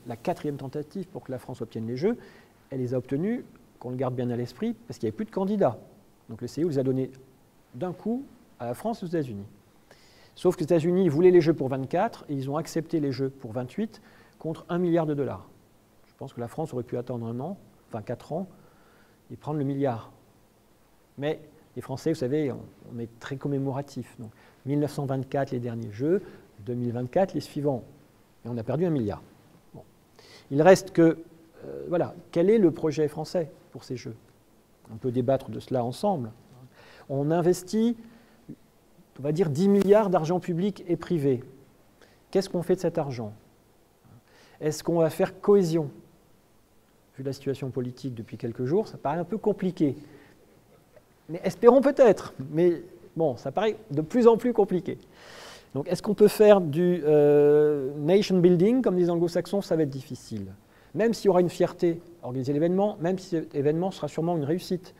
S2: La 4e tentative pour que la France obtienne les Jeux, elle les a obtenues, qu'on le garde bien à l'esprit, parce qu'il n'y avait plus de candidats. Donc le CIO les a donnés d'un coup à la France et aux États-Unis. Sauf que les États-Unis voulaient les Jeux pour 24 et ils ont accepté les Jeux pour 28 contre $1 milliard. Je pense que la France aurait pu attendre 4 ans, et prendre le milliard. Mais les Français, vous savez, on est très commémoratif. Donc, 1924, les derniers Jeux, 2024, les suivants. Et on a perdu $1 milliard. Bon. Il reste que, quel est le projet français pour ces Jeux? On peut débattre de cela ensemble. On investit, on va dire, 10 milliards d'argent public et privé. Qu'est-ce qu'on fait de cet argent? Est-ce qu'on va faire cohésion? Vu la situation politique depuis quelques jours, ça paraît un peu compliqué. Mais espérons peut-être, mais bon, ça paraît de plus en plus compliqué. Donc, est-ce qu'on peut faire du nation building, comme disent les anglo-saxons? Ça va être difficile. Même s'il y aura une fierté à organiser l'événement, même si cet événement sera sûrement une réussite.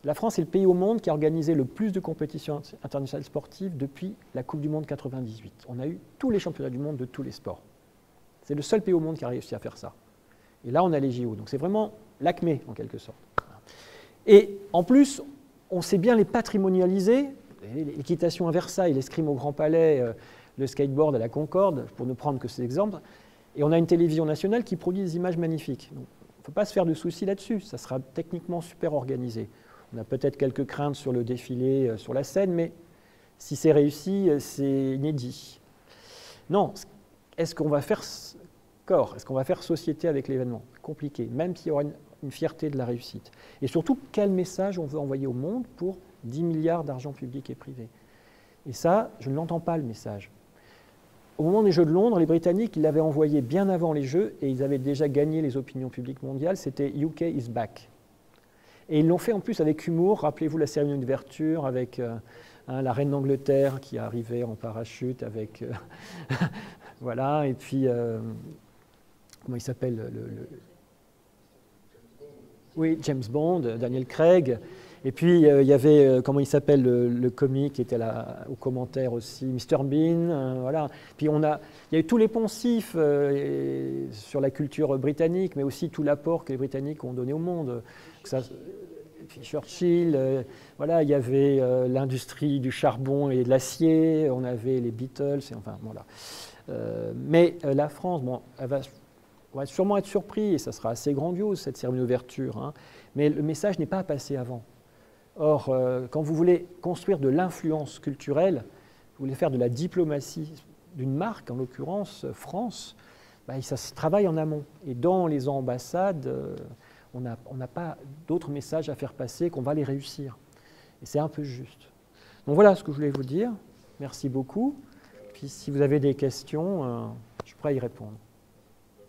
S2: La France est le pays au monde qui a organisé le plus de compétitions internationales sportives depuis la Coupe du Monde 98. On a eu tous les championnats du monde de tous les sports. C'est le seul pays au monde qui a réussi à faire ça. Et là, on a les JO. Donc, c'est vraiment l'acmé, en quelque sorte. Et en plus, on sait bien les patrimonialiser, l'équitation à Versailles, l'escrime au Grand Palais, le skateboard à la Concorde, pour ne prendre que ces exemples. Et on a une télévision nationale qui produit des images magnifiques. Donc, il ne faut pas se faire de soucis là-dessus, ça sera techniquement super organisé. On a peut-être quelques craintes sur le défilé, sur la scène, mais si c'est réussi, c'est inédit. Non, est-ce qu'on va faire corps, est-ce qu'on va faire société avec l'événement? Compliqué, même s'il y aura une fierté de la réussite. Et surtout, quel message on veut envoyer au monde pour 10 milliards d'argent public et privé? Et ça, je ne l'entends pas, le message. Au moment des Jeux de Londres, les Britanniques, ils l'avaient envoyé bien avant les Jeux et ils avaient déjà gagné les opinions publiques mondiales, c'était « UK is back ». Et ils l'ont fait en plus avec humour. Rappelez-vous la cérémonie d'ouverture avec la reine d'Angleterre qui arrivait en parachute avec... voilà, et puis... comment il s'appelle Oui, James Bond, Daniel Craig. Et puis, il y avait, comment il s'appelle, le comique qui était là au commentaire aussi, Mr Bean, voilà. Puis il y a eu tous les poncifs sur la culture britannique, mais aussi tout l'apport que les Britanniques ont donné au monde. Puis Churchill, voilà, il y avait l'industrie du charbon et de l'acier, on avait les Beatles, et enfin, voilà. Mais la France, bon, elle va sûrement être surpris, et ça sera assez grandiose, cette cérémonie d'ouverture, hein, mais le message n'est pas passé avant. Or, quand vous voulez construire de l'influence culturelle, vous voulez faire de la diplomatie d'une marque, en l'occurrence France, ça se travaille en amont. Et dans les ambassades, on n'a pas d'autres messages à faire passer qu'on va les réussir. Et c'est un peu juste. Donc voilà ce que je voulais vous dire. Merci beaucoup. Puis si vous avez des questions, je suis prêt à y répondre.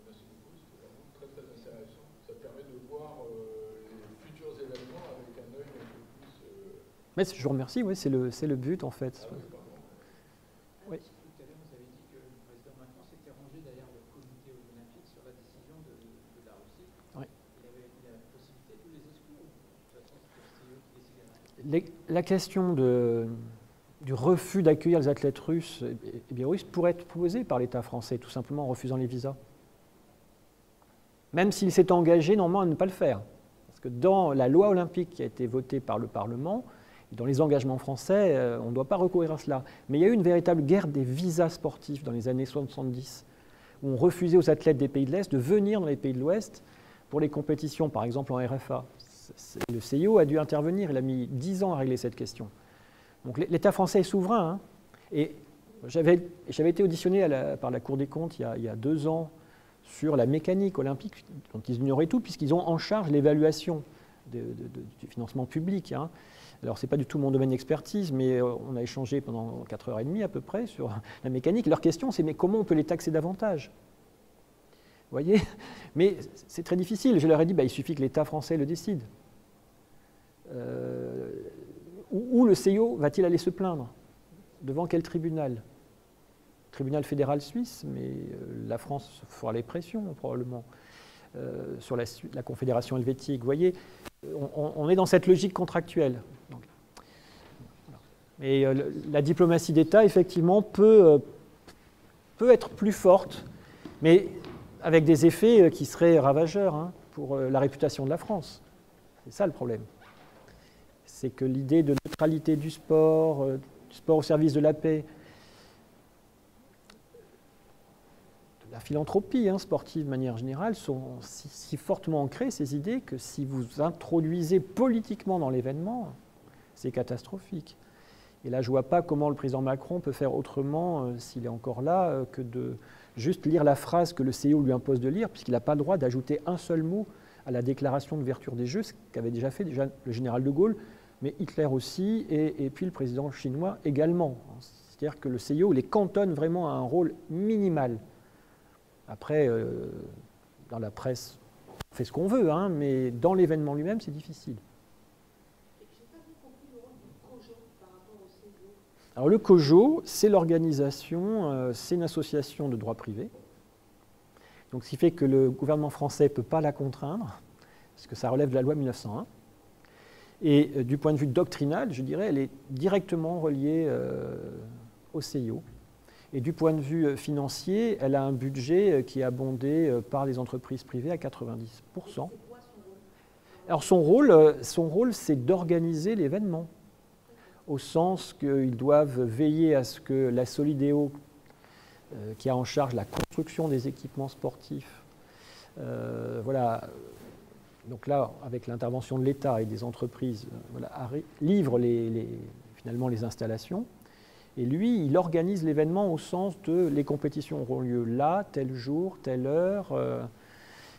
S3: Merci beaucoup, c'était vraiment très très intéressant. Ça permet de voir les futurs événements avec un œil un peu plus...
S2: Mais je vous remercie, oui, c'est le but en fait.
S3: Ah, oui,
S2: oui.
S4: Tout à l'heure, vous avez dit que le président Macron s'était rangé derrière le comité olympique sur la décision de la Russie.
S2: Oui.
S4: Il avait la possibilité de les exclure. De toute façon, c'était eux qui décidaient.
S2: La question du refus d'accueillir les athlètes russes et biélorusses pourrait être posée par l'État français, tout simplement en refusant les visas. Même s'il s'est engagé normalement à ne pas le faire. Parce que dans la loi olympique qui a été votée par le Parlement, et dans les engagements français, on ne doit pas recourir à cela. Mais il y a eu une véritable guerre des visas sportifs dans les années 70, où on refusait aux athlètes des pays de l'Est de venir dans les pays de l'Ouest pour les compétitions, par exemple en RFA. Le CIO a dû intervenir, il a mis 10 ans à régler cette question. Donc l'État français est souverain. Hein, et j'avais été auditionné par la Cour des comptes il y a 2 ans sur la mécanique olympique, dont ils ignoraient tout, puisqu'ils ont en charge l'évaluation du financement public. Hein. Alors, ce n'est pas du tout mon domaine d'expertise, mais on a échangé pendant 4h30 à peu près sur la mécanique. Leur question, c'est mais comment on peut les taxer davantage? Vous voyez? Mais c'est très difficile. Je leur ai dit, il suffit que l'État français le décide. Où le CIO va-t-il aller se plaindre? Devant quel tribunal? Tribunal fédéral suisse, mais la France fera les pressions probablement sur la Confédération helvétique. Vous voyez, on est dans cette logique contractuelle. Donc, et la diplomatie d'État, effectivement, peut être plus forte, mais avec des effets qui seraient ravageurs hein, pour la réputation de la France. C'est ça le problème. C'est que l'idée de neutralité du sport au service de la paix, la philanthropie sportive de manière générale sont si fortement ancrées, ces idées, que si vous introduisez politiquement dans l'événement, c'est catastrophique. Et là, je ne vois pas comment le président Macron peut faire autrement, s'il est encore là, que de juste lire la phrase que le CIO lui impose de lire, puisqu'il n'a pas le droit d'ajouter un seul mot à la déclaration d'ouverture des Jeux, ce qu'avait déjà fait le général de Gaulle, mais Hitler aussi, et puis le président chinois également. C'est-à-dire que le CIO les cantonne vraiment à un rôle minimal. Après, dans la presse, on fait ce qu'on veut, hein, mais dans l'événement lui-même, c'est difficile.
S5: Je n'ai pas bien compris le rôle du COJO par rapport au CIO.
S2: Alors le COJO, c'est l'organisation, c'est une association de droit privé. Donc ce qui fait que le gouvernement français ne peut pas la contraindre, parce que ça relève de la loi 1901. Et du point de vue doctrinal, je dirais, elle est directement reliée au CIO. Et du point de vue financier, elle a un budget qui est abondé par les entreprises privées à 90%. Alors son rôle, c'est d'organiser l'événement, au sens qu'ils doivent veiller à ce que la Solideo, qui a en charge la construction des équipements sportifs, voilà, donc là, avec l'intervention de l'État et des entreprises, voilà, livre finalement les installations. Et lui, il organise l'événement au sens de les compétitions auront lieu là, tel jour, telle heure,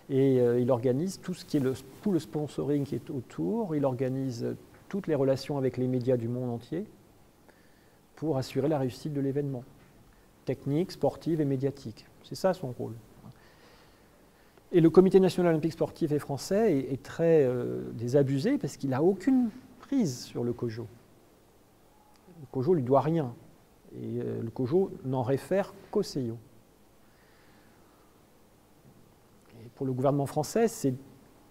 S2: il organise tout ce qui est tout le sponsoring qui est autour, il organise toutes les relations avec les médias du monde entier pour assurer la réussite de l'événement, technique, sportive et médiatique. C'est ça son rôle. Et le Comité national olympique sportif et français est très désabusé parce qu'il n'a aucune prise sur le COJO. Le COJO ne lui doit rien. Et le COJO n'en réfère qu'au CIO. Et pour le gouvernement français, c'est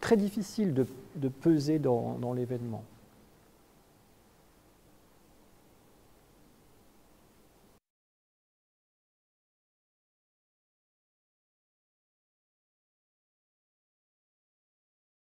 S2: très difficile de peser dans l'événement.